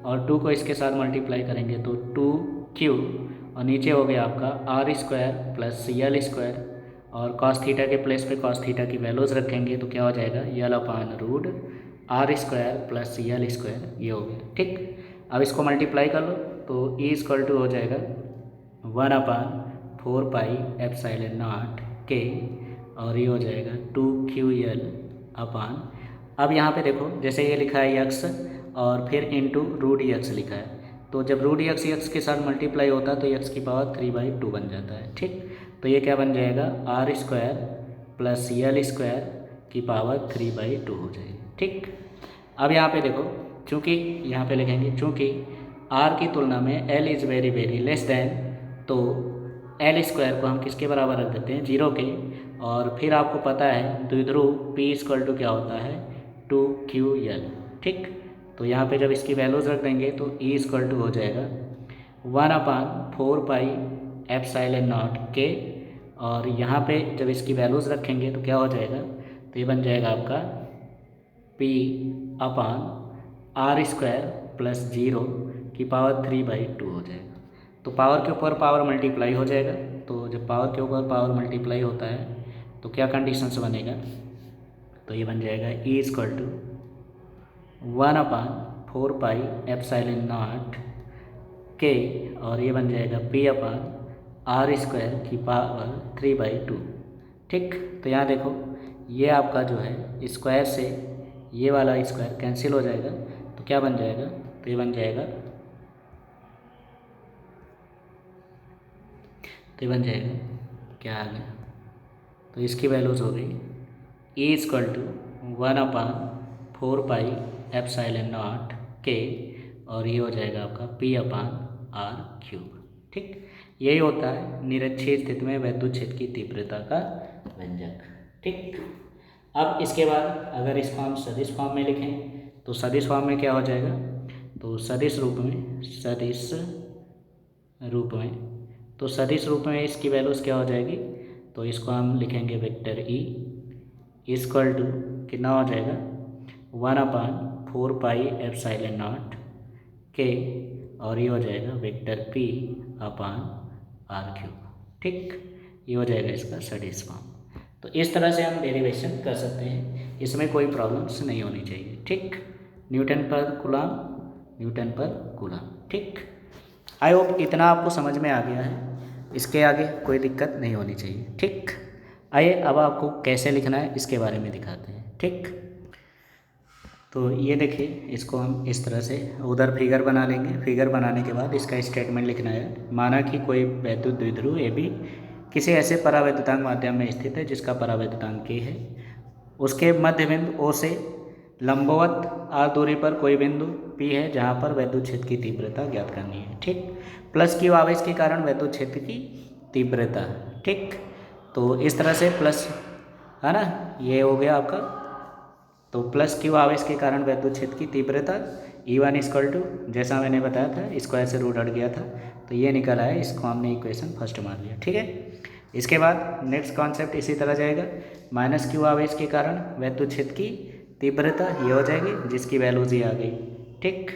और 2 को इसके साथ मल्टीप्लाई करेंगे तो 2Q, और नीचे हो गया आपका R² + L², और cos थीटा के प्लेस पे cos थीटा की वैल्यूज़ रखेंगे तो क्या हो जाएगा, L/√R² + L², ये हो गया, ठीक। अब इसको मल्टीप्लाई कर लो तो E = हो जाएगा 1/4πε0 K, और ये हो जाएगा 2QL अपान, अब यहाँ पे देखो जैसे ये लिखा है x, और फिर इंटू √x लिखा है। तो जब √x के साथ मल्टीप्लाई होता है तो x की पावर 3/2 बन जाता है, ठीक। तो ये क्या बन जाएगा, R² + L² की पावर 3/2 हो जाएगी, ठीक। अब यहाँ पे देखो, चूँकि यहाँ पे लिखेंगे, चूँकि R की तुलना में L is very very less than, तो L² को हम किसके बराबर रख देते हैं, 0 के। और फिर आपको पता है द्विध्रुव P = क्या होता है, 2QL, ठीक। तो यहाँ पे जब इसकी वैल्यूज़ रख देंगे तो E = हो जाएगा 1/4πε0 K, और यहाँ पे जब इसकी वैल्यूज़ रखेंगे तो क्या हो जाएगा, तो ये बन जाएगा आपका P/R² + 0 की पावर 3/2 हो जाएगा। तो पावर के ऊपर पावर मल्टीप्लाई हो जाएगा। तो जब पावर के ऊपर पावर मल्टीप्लाई होता है तो क्या कंडीशंस बनेगा, तो ये बन जाएगा E = 1/4πε0 K, और ये बन जाएगा P/R² की पावर 3/2, ठीक। तो यहाँ देखो ये आपका जो है स्क्वायर से ये वाला स्क्वायर कैंसिल हो जाएगा, तो क्या बन जाएगा, तो ये बन जाएगा, तो ये बन जाएगा क्या आ गया, तो इसकी वैल्यूज़ हो गई E = 1/4πε0 K, और ये हो जाएगा आपका P/R³, ठीक। यही होता है निरक्षीय स्थिति में वैद्युत क्षेत्र की तीव्रता का व्यंजक, ठीक। अब इसके बाद अगर इसको हम सदिश फॉर्म में लिखें तो सदिश फॉर्म में क्या हो जाएगा, तो सदिश रूप में इसकी वैल्यूज़ क्या हो जाएगी, तो इसको हम लिखेंगे वेक्टर E, इक्वल टू कितना हो जाएगा 1/4πε0 के, और ये हो जाएगा वेक्टर p अपान r³। ठीक, ये हो जाएगा इसका सदिश फॉर्म। तो इस तरह से हम डेरिवेशन कर सकते हैं, इसमें कोई प्रॉब्लम्स नहीं होनी चाहिए। ठीक, न्यूटन पर कूलम, न्यूटन पर कूलम। ठीक, आई होप इतना आपको समझ में आ गया है, इसके आगे कोई दिक्कत नहीं होनी चाहिए। ठीक, आइए अब आपको कैसे लिखना है इसके बारे में दिखाते हैं। ठीक, तो ये देखिए, इसको हम इस तरह से उधर फिगर बना लेंगे। फिगर बनाने के बाद इसका स्टेटमेंट लिखना है। माना कि कोई वैद्युत द्विध्रुव ए बी किसी ऐसे परावैद्युतांक माध्यम में स्थित है जिसका परावैद्युतांक k है। उसके मध्य बिंदु O से लंबवत r दूरी पर कोई बिंदु P है जहाँ पर वैद्युत क्षेत्र की तीव्रता ज्ञात करनी है। ठीक, प्लस Q आवेश के कारण वैद्युत क्षेत्र की तीव्रता। ठीक, तो इस तरह से प्लस है ना, ये हो गया आपका। तो प्लस Q आवेश के कारण वैद्युत क्षेत्र की तीव्रता E1 इक्वल टू, जैसा मैंने बताया था स्क्वायर से रूट हट गया था तो ये निकल आया, इसको हमने इक्वेशन फर्स्ट मान लिया। ठीक है, इसके बाद नेक्स्ट कॉन्सेप्ट इसी तरह जाएगा। माइनस Q आवेश के कारण वैद्युत क्षेत्र की तीव्रता ये हो जाएगी, जिसकी वैल्यूज ये आ गई। ठीक,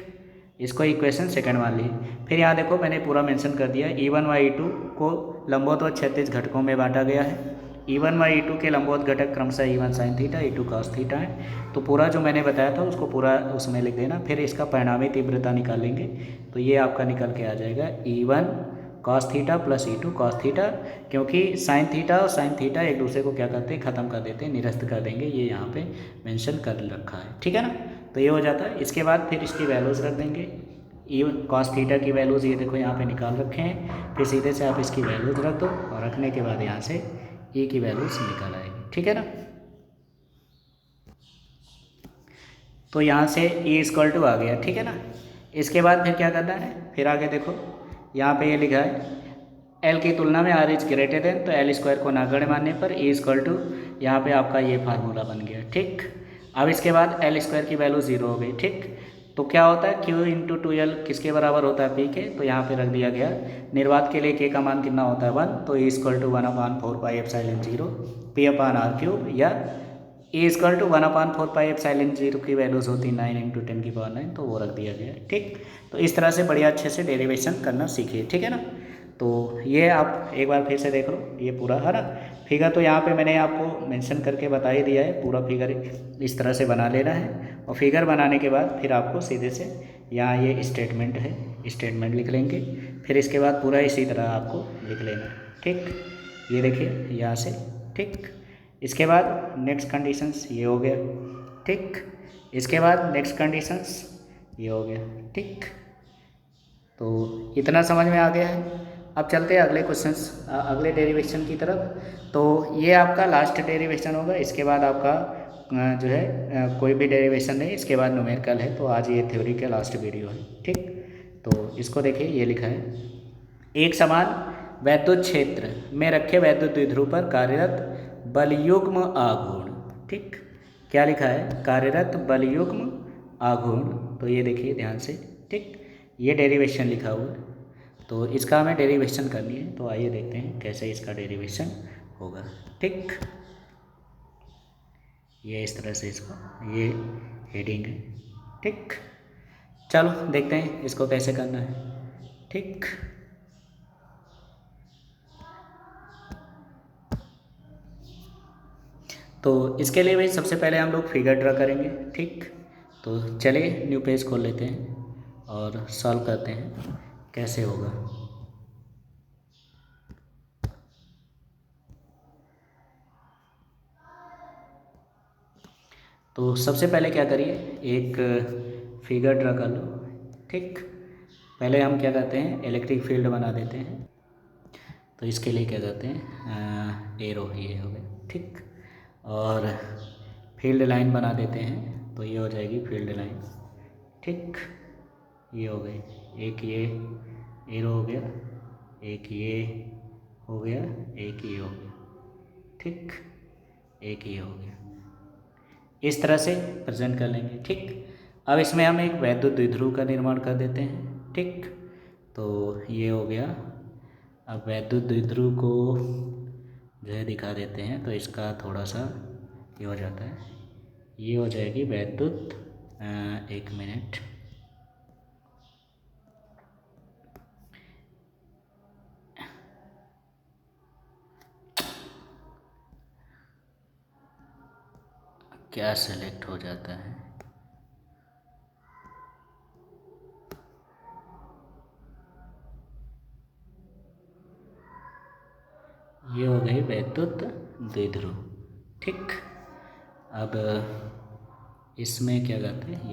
इसको इक्वेशन सेकंड मान ली। फिर यहाँ देखो मैंने पूरा मेंशन कर दिया, E1 व E2 को लंबवत व क्षैतिज घटकों में बांटा गया है। E1 व E2 के लंबवत घटक क्रमशः E1 sin theta E2 cos theta है। तो पूरा जो मैंने बताया था उसको पूरा उसमें लिख देना। फिर इसका परिणामी तीव्रता निकालेंगे तो ये आपका निकल के आ जाएगा E1 cos theta plus E2 cos theta, क्योंकि साइन थीटा और साइन थीटा एक दूसरे को क्या करते हैं, ख़त्म कर देते हैं, निरस्त कर देंगे। ये यहाँ पे मेंशन कर रखा है। ठीक है ना, तो ये हो जाता है। इसके बाद फिर इसकी वैल्यूज़ रख देंगे। cos थीटा की वैल्यूज़ ये देखो यहाँ पे निकाल रखे हैं। फिर सीधे से आप इसकी वैल्यूज़ रख दो और रखने के बाद यहाँ से e की वैल्यूज़ निकल आएगी। ठीक है ना, तो यहाँ से e इक्वल टू आ गया। ठीक है ना, इसके बाद फिर क्या करना है, फिर आगे देखो यहाँ पे ये लिखा है L की तुलना में R इज ग्रेटर देन, तो L स्क्वायर को नगण्य मानने पर e इक्वल टू, यहाँ पे आपका ये फार्मूला बन गया। ठीक, अब इसके बाद L स्क्वायर की वैल्यू 0 हो गई। ठीक, तो क्या होता है Q इंटू 2L किसके बराबर होता है, P के। तो यहाँ पे रख दिया गया निर्वात के लिए K का मान कितना होता है 1, तो e equal to 1/4πε0 P upon r³, या e इक्वल टू 1/4πε0 की वैल्यूज़ होती 9 × 10⁹, तो वो रख दिया गया। ठीक, तो इस तरह से बढ़िया अच्छे से डेरिवेशन करना सीखिए। ठीक है ना, तो ये आप एक बार फिर से देख लो, ये पूरा है ना फिगर। तो यहाँ पे मैंने आपको मेंशन करके बता ही दिया है, पूरा फिगर इस तरह से बना लेना है। और फिगर बनाने के बाद फिर आपको सीधे से यहाँ ये स्टेटमेंट है, स्टेटमेंट लिख लेंगे। फिर इसके बाद पूरा इसी तरह आपको लिख लेना। ठीक, ये देखिए यहाँ से। ठीक, इसके बाद नेक्स्ट कंडीशंस ये हो गया। ठीक, इसके बाद नेक्स्ट कंडीशंस ये हो गया। ठीक, तो इतना समझ में आ गया है। अब चलते हैं अगले क्वेश्चंस, अगले डेरिवेशन की तरफ। तो ये आपका लास्ट डेरिवेशन होगा, इसके बाद आपका जो है कोई भी डेरिवेशन नहीं, इसके बाद न्यूमेरिकल है। तो आज ये थ्योरी का लास्ट वीडियो है। ठीक, तो इसको देखिए, ये लिखा है एक समान वैद्युत क्षेत्र में रखे वैद्युत द्विध्रुव पर कार्यरत बलयुग्म आघूर्ण। ठीक, क्या लिखा है, कार्यरत बलयुग्म आघूर्ण। तो ये देखिए ध्यान से। ठीक, ये डेरिवेशन लिखा हुआ है, तो इसका हमें डेरिवेशन करनी है। तो आइए देखते हैं कैसे इसका डेरिवेशन होगा। ठीक, ये इस तरह से इसका ये हेडिंग है। ठीक, चलो देखते हैं इसको कैसे करना है। ठीक, तो इसके लिए भाई सबसे पहले हम लोग फिगर ड्रा करेंगे। ठीक, तो चलिए न्यू पेज खोल लेते हैं और सॉल्व करते हैं कैसे होगा। तो सबसे पहले क्या करिए, एक फिगर ड्रा कर लो। ठीक, पहले हम क्या करते हैं, इलेक्ट्रिक फील्ड बना देते हैं। तो इसके लिए क्या करते हैं, एरो ये हो गया। ठीक, और फील्ड लाइन बना देते हैं, तो ये हो जाएगी फील्ड लाइन। ठीक, ये हो गई, एक ये एरो हो गया, एक ये हो गया, एक ये हो गया। ठीक, एक ये हो गया, इस तरह से प्रेजेंट कर लेंगे। ठीक, अब इसमें हम एक वैद्युत द्विध्रुव का निर्माण कर देते हैं। ठीक, तो ये हो गया। अब वैद्युत द्विध्रुव को जो है दिखा देते हैं, तो इसका थोड़ा सा ये हो जाता है, ये हो जाएगी वैद्युत, एक मिनट, क्या सेलेक्ट हो जाता है, ये हो गई वैद्युत द्विध्रुव। ठीक, अब इसमें क्या कहते हैं,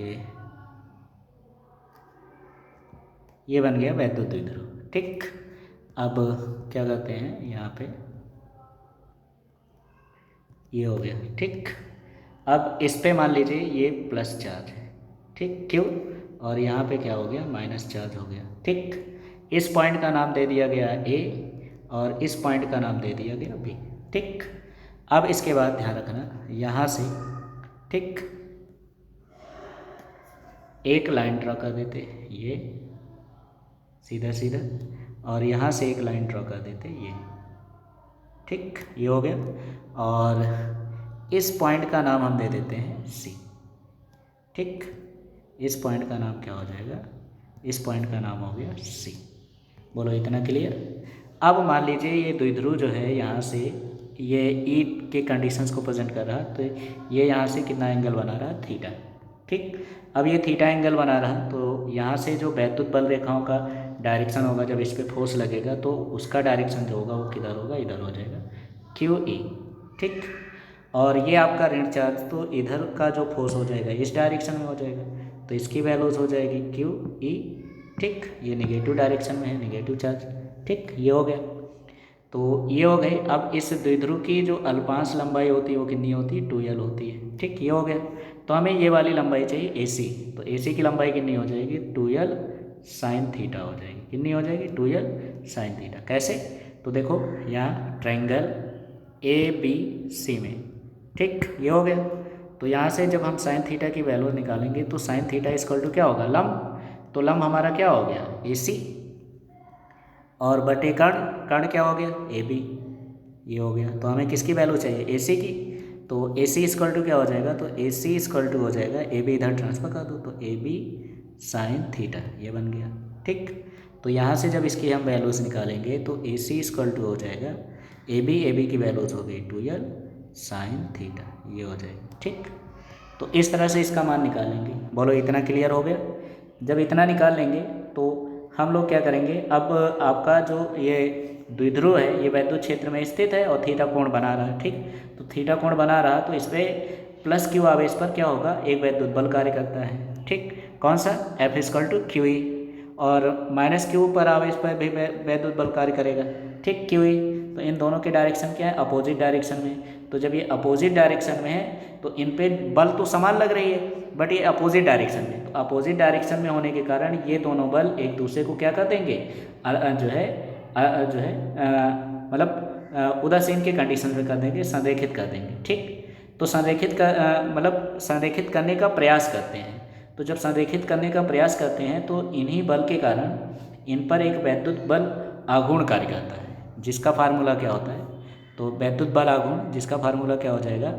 ये बन गया वैद्युत द्विध्रुव। ठीक, अब क्या कहते हैं यहाँ पे, ये हो गया। ठीक, अब इस पे मान लीजिए ये प्लस चार्ज है। ठीक, क्यों, और यहाँ पे क्या हो गया, माइनस चार्ज हो गया। ठीक, इस पॉइंट का नाम दे दिया गया ए और इस पॉइंट का नाम दे दिया गया बी। ठीक, अब इसके बाद ध्यान रखना यहाँ से, ठीक, एक लाइन ड्रॉ कर देते, ये सीधा सीधा, और यहाँ से एक लाइन ड्रॉ कर देते, ये। ठीक, ये हो गया, और इस पॉइंट का नाम हम दे देते हैं सी। ठीक, इस पॉइंट का नाम क्या हो जाएगा, इस पॉइंट का नाम हो गया सी। बोलो इतना क्लियर। अब मान लीजिए ये द्विध्रुव जो है यहाँ से ये ई के कंडीशंस को प्रेजेंट कर रहा, तो ये यहाँ से कितना एंगल बना रहा, थीटा। ठीक, अब ये थीटा एंगल बना रहा, तो यहाँ से जो वैद्युत बल रेखाओं का डायरेक्शन होगा, जब इस पर फोर्स लगेगा तो उसका डायरेक्शन जो होगा वो किधर होगा, इधर हो जाएगा, क्यू ई। ठीक, और ये आपका ऋण चार्ज तो इधर का जो फोर्स हो जाएगा इस डायरेक्शन में हो जाएगा, तो इसकी वैल्यूज हो जाएगी क्यू ई। ठीक, ये निगेटिव डायरेक्शन में है, निगेटिव चार्ज। ठीक, ये हो गया, तो ये हो गई। अब इस द्विध्रुव की जो अल्पांश लंबाई होती है वो कितनी होती है, 2l होती है। ठीक, ये हो गया, तो हमें ये वाली लंबाई चाहिए AC, तो AC की लंबाई कितनी हो जाएगी, 2l साइन थीटा हो जाएगी। कितनी हो जाएगी, 2l साइन थीटा। कैसे, तो देखो यहाँ ट्रायंगल ABC में, ठीक, ये हो गया, तो यहाँ से जब हम साइन थीटा की वैल्यू निकालेंगे तो साइन थीटा इक्वल टू क्या होगा, लंब, तो लंब हमारा क्या हो गया, AC, और बटे कर्ण, कर्ण क्या हो गया, AB, ये हो गया। तो हमें किसकी वैल्यू चाहिए, AC की, तो AC इक्वल टू क्या हो जाएगा, तो AC इक्वल टू हो जाएगा, AB इधर ट्रांसफर कर दो, तो AB साइन थीटा, ये बन गया। ठीक, तो यहाँ से जब इसकी हम वैल्यूज़ निकालेंगे तो AC इक्वल टू हो जाएगा, AB की वैल्यूज़ हो गई 2l साइन थीटा, ये हो जाएगा। ठीक, तो इस तरह से इसका मान निकालेंगे। बोलो इतना क्लियर हो गया। जब इतना निकाल लेंगे तो हम लोग क्या करेंगे, अब आपका जो ये द्विध्रुव है ये वैद्युत क्षेत्र में स्थित है और थीटा कोण बना रहा है। ठीक, तो थीटा कोण बना रहा, तो इस पर प्लस क्यू आवेश पर क्या होगा, एक वैद्युत बल कार्य करता है। ठीक, कौन सा, F equal to Q E, और माइनस क्यू पर आवेश पर भी वैद्युत बल कार्य करेगा। ठीक, क्यू ई, तो इन दोनों के डायरेक्शन क्या है, अपोजिट डायरेक्शन में, तो जब ये अपोजिट डायरेक्शन में है तो इन पे बल तो समान लग रही है, बट ये अपोजिट डायरेक्शन में, तो अपोजिट डायरेक्शन में होने के कारण ये दोनों बल एक दूसरे को क्या कर देंगे, जो है मतलब उदासीन के कंडीशन में कर देंगे, संरेखित कर देंगे। ठीक, तो संरेखित कर मतलब संरेखित करने का प्रयास करते हैं, तो जब संरेखित करने का प्रयास करते हैं तो इन्हीं बल के कारण इन पर एक वैद्युत बल आघूर्ण कार्य करता है, जिसका फार्मूला क्या होता है, तो वैद्युत बल आघूर्ण जिसका फार्मूला क्या हो जाएगा,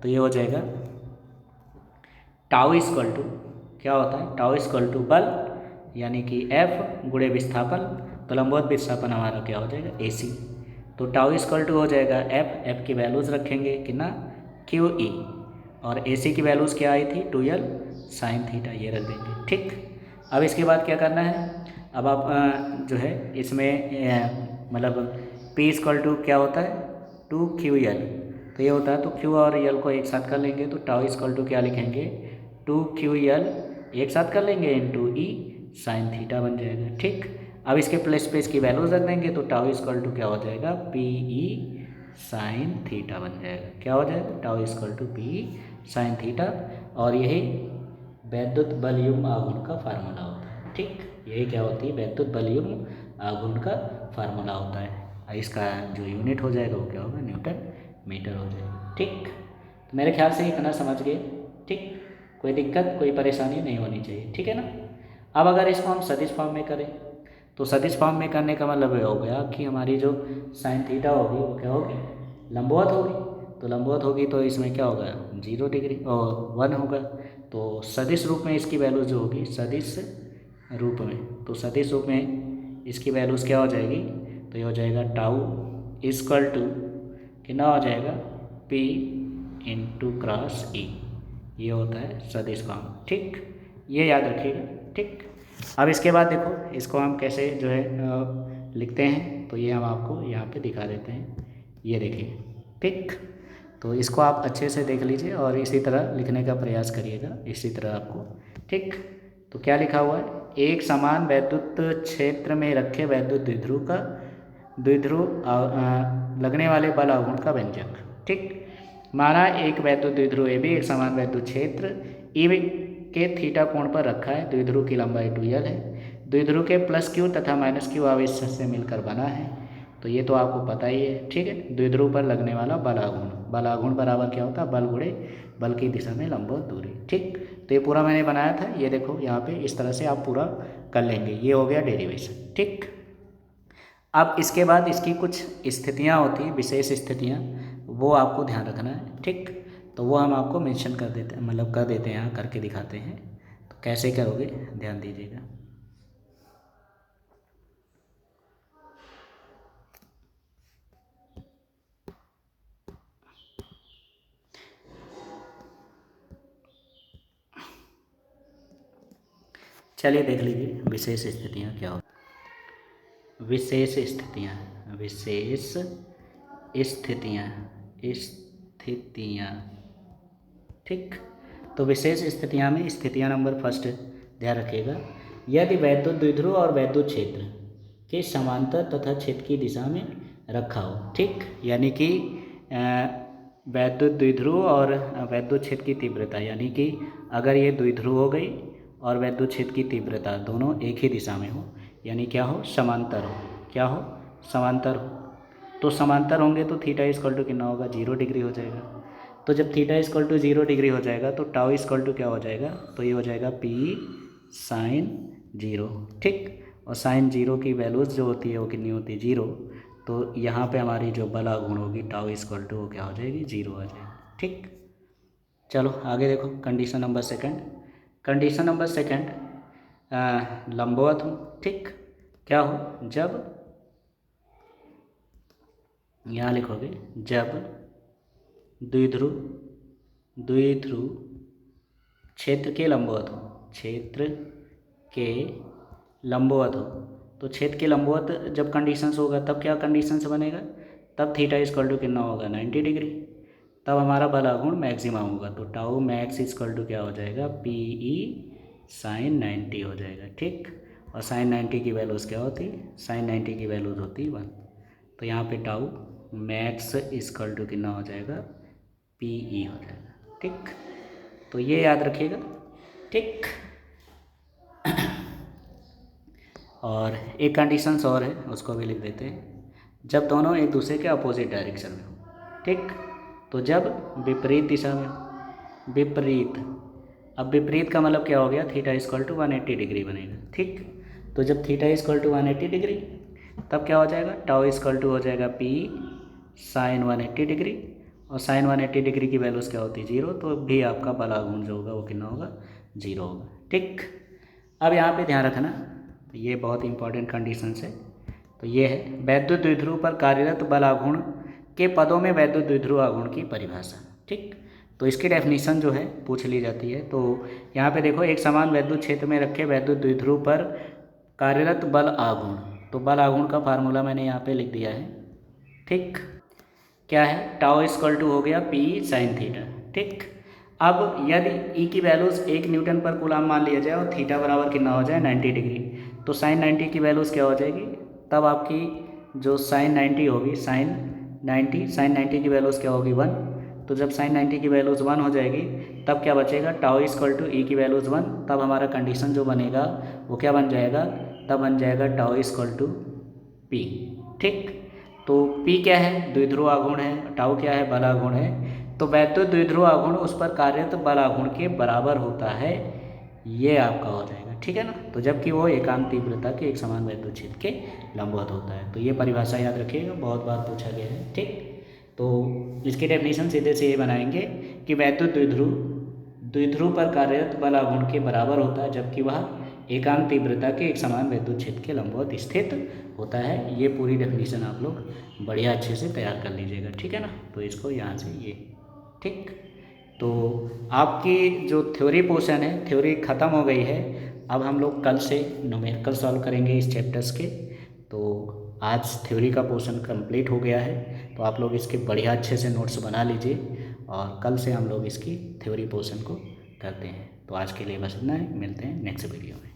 तो ये हो जाएगा टाउ इक्वल टू, क्या होता है, टाउ इक्वल टू बल यानी कि F गुणे विस्थापन, तो लंबवत विस्थापन हमारा क्या हो जाएगा, AC, तो टाउ इक्वल टू हो जाएगा F की वैल्यूज़ रखेंगे कितना, QE, और AC की वैल्यूज़ क्या आई थी, 2l साइन थीटा, ये रख देंगे। ठीक, अब इसके बाद क्या करना है, अब आप जो है इसमें मतलब P इक्वल टू क्या होता है, 2QL, तो ये होता है, तो Q और L को एक साथ कर लेंगे, तो टाउ इक्वल टू क्या लिखेंगे, 2QL एक साथ कर लेंगे इंटू E साइन थीटा बन जाएगा। ठीक, अब इसके प्लेस पे इसकी वैल्यूज रख देंगे, तो टाउ इक्वल टू क्या हो जाएगा, PE साइन थीटा बन जाएगा। क्या हो जाएगा, tau equal to PE sine theta, और यही वैद्युत बलयुग्म आघूर्ण का फार्मूला होता है। ठीक, यही क्या होती है, वैद्युत बलयुग्म आघूर्ण का फार्मूला होता है, और इसका जो यूनिट हो जाएगा वो क्या होगा, न्यूटन मीटर हो जाएगा। ठीक, तो मेरे ख्याल से इतना समझ गए। ठीक, कोई दिक्कत कोई परेशानी नहीं होनी चाहिए, ठीक है ना। अब अगर इसको हम सदिश फॉर्म में करें, तो सदिश फॉर्म में करने का मतलब ये हो गया कि हमारी जो साइन थीटा होगी वो क्या होगी, लंबवत होगी, तो लंबवत होगी तो इसमें क्या होगा 0 डिग्री और 1 होगा। तो सदिश रूप में इसकी वैल्यूज जो होगी सदिश रूप में, तो सदिश रूप में इसकी वैल्यूज़ क्या हो जाएगी, तो ये हो जाएगा टाउ इक्वल टू कितना हो जाएगा P इंटू क्रॉस E। ये होता है सदिश फॉर्म, ठीक, ये याद रखिएगा, ठीक। अब इसके बाद देखो इसको हम कैसे जो है लिखते हैं, तो ये हम आपको यहाँ पे दिखा देते हैं, ये देखिए, ठीक। तो इसको आप अच्छे से देख लीजिए और इसी तरह लिखने का प्रयास करिएगा, इसी तरह आपको, ठीक। तो क्या लिखा हुआ है, एक समान वैद्युत क्षेत्र में रखे वैद्युत द्विध्रुव लगने वाले बल आघूर्ण का व्यंजक, ठीक। माना एक वैद्युत द्विध्रुव ए भी एक समान वैद्युत क्षेत्र ई के थीटा कोण पर रखा है, द्विध्रुव की लंबाई 2l है, द्विध्रुव के +q तथा -q आवेश से मिलकर बना है। तो ये तो आपको पता ही है, ठीक है। द्विध्रुव पर लगने वाला बल आघूर्ण बराबर क्या होता है, बल गुणे बल की दिशा में लंबवत दूरी, ठीक। तो ये पूरा मैंने बनाया था, ये देखो यहाँ पे इस तरह से आप पूरा कर लेंगे, ये हो गया डेरिवेशन, ठीक। अब इसके बाद इसकी कुछ स्थितियाँ होती हैं, विशेष स्थितियाँ, वो आपको ध्यान रखना है, ठीक। तो वो हम आपको मेंशन कर देते हैं, मतलब कर देते हैं, यहाँ करके दिखाते हैं। तो कैसे करोगे ध्यान दीजिएगा। चलिए देख लीजिए विशेष स्थितियाँ क्या होती, विशेष स्थितियाँ, ठीक। तो विशेष स्थितियाँ में स्थितियाँ नंबर फर्स्ट ध्यान रखिएगा, यदि वैद्युत द्विध्रुव और वैद्युत क्षेत्र के समांतर तथा क्षेत्र की दिशा में रखा हो, ठीक। यानी कि वैद्युत द्विध्रुव और वैद्युत क्षेत्र की तीव्रता, यानी कि अगर ये द्विध्रुव हो गई और वैद्युत क्षेत्र की तीव्रता दोनों एक ही दिशा में हो, यानी क्या हो, समांतर हो, क्या हो, समांतर हो। तो समांतर होंगे तो थीटा इक्वल टू कितना होगा, 0 डिग्री हो जाएगा। तो जब थीटा इक्वल टू 0 डिग्री हो जाएगा तो टाउ इक्वल टू क्या हो जाएगा, तो ये हो जाएगा P sin 0, ठीक। और sin 0 की वैल्यूज़ जो होती है वो कितनी होती है, 0। तो यहाँ पे हमारी जो बल आघूर्ण होगी टाउ इक्वल टू वो क्या हो जाएगी, 0 आ जाएगी, ठीक। चलो आगे देखो, कंडीशन नंबर सेकंड, लंबवत हो, ठीक। क्या हो, जब, यहाँ लिखोगे जब द्विध्रुव क्षेत्र के लंबवत हो, तो क्षेत्र के लंबवत जब कंडीशंस होगा तब क्या कंडीशंस बनेगा, तब थीटा इक्वल टू कितना होगा, 90 डिग्री, तब हमारा बल आघूर्ण मैक्सिमम होगा। तो टाउ मैक्स इक्वल टू क्या हो जाएगा, PE sin 90 हो जाएगा, ठीक। और sin 90 की वैल्यूज़ क्या होती है, sin 90 की वैल्यूज़ होती है 1। तो यहाँ पे टाउ मैक्स इक्वल टू कितना हो जाएगा, PE हो जाएगा, ठीक। तो ये याद रखिएगा, ठीक। और एक कंडीशंस और है, उसको भी लिख देते हैं, जब दोनों एक दूसरे के अपोजिट डायरेक्शन में हो, ठीक। तो जब विपरीत दिशा में हो, अब विपरीत का मतलब क्या हो गया, थीटा इक्वल टू 180 डिग्री बनेगा, ठीक। तो जब थीटा इक्वल टू 180 डिग्री तब क्या हो जाएगा, टाउ इक्वल टू हो जाएगा P sin 180 डिग्री, और sin 180 डिग्री की वैल्यूज़ क्या होती है, 0। तो भी आपका बल आघूर्ण जो होगा वो कितना होगा, 0 होगा, ठीक। अब यहाँ पे ध्यान रखना, तो ये बहुत इंपॉर्टेंट कंडीशंस है। तो ये है वैद्युत द्विध्रुव पर कार्यरत बल आघूर्ण के पदों में वैद्युत द्विध्रुव आघूर्ण की परिभाषा, ठीक। तो इसकी डेफिनेशन जो है पूछ ली जाती है। तो यहाँ पे देखो, एक समान वैद्युत क्षेत्र में रखे वैद्युत द्विध्रुव पर कार्यरत बल आघूर्ण, तो बल आघूर्ण का फार्मूला मैंने यहाँ पे लिख दिया है, ठीक। क्या है, टाउ इक्वल टू हो गया P sin थीटा, ठीक। अब यदि E की वैल्यूज़ 1 न्यूटन पर कूलाम मान लिया जाए और थीटा बराबर कितना हो जाए, 90 डिग्री, तो sin 90 की वैल्यूज़ क्या हो जाएगी, तब आपकी जो sin 90 होगी, sin 90 की वैल्यूज़ क्या होगी, 1। तो जब sin 90 की वैल्यूज़ 1 हो जाएगी तब क्या बचेगा, टाउ इक्वल टू E की वैल्यूज़ 1, तब हमारा कंडीशन जो बनेगा वो क्या बन जाएगा, तब बन जाएगा टाउ इक्वल टू P, ठीक। तो P क्या है, द्विध्रुव आघूर्ण है, टाउ क्या है, बल आघूर्ण है। तो वैद्युत द्विध्रुव आघूर्ण उस पर कार्यरत बल आघूर्ण के बराबर होता है, ये आपका हो जाएगा, ठीक है ना। तो जबकि वो एकांक तीव्रता के एक समान वैद्युत क्षेत्र के लंबवत होता है। तो ये परिभाषा याद रखिएगा, बहुत बार पूछा गया है, ठीक। तो इसकी डेफिनेशन सीधे से ये बनाएंगे कि वैद्युत द्विध्रुव पर कार्यरत बल आघूर्ण के बराबर होता है, जबकि वह एकांक तीव्रता के एक समान वैद्युत क्षेत्र के लंबवत स्थित होता है। ये पूरी डेफिनेशन आप लोग बढ़िया अच्छे से तैयार कर लीजिएगा, ठीक है ना। तो इसको यहाँ से ये ठीक। तो आपकी जो थ्योरी पोर्शन है, थ्योरी ख़त्म हो गई है। अब हम लोग कल से न्यूमेरिकल सॉल्व करेंगे इस चैप्टर्स के। तो आज थ्योरी का पोर्शन कंप्लीट हो गया है, तो आप लोग इसके बढ़िया अच्छे से नोट्स बना लीजिए और कल से हम लोग इसकी थ्योरी पोर्शन को करते हैं। तो आज के लिए बस इतना है, मिलते हैं नेक्स्ट वीडियो में।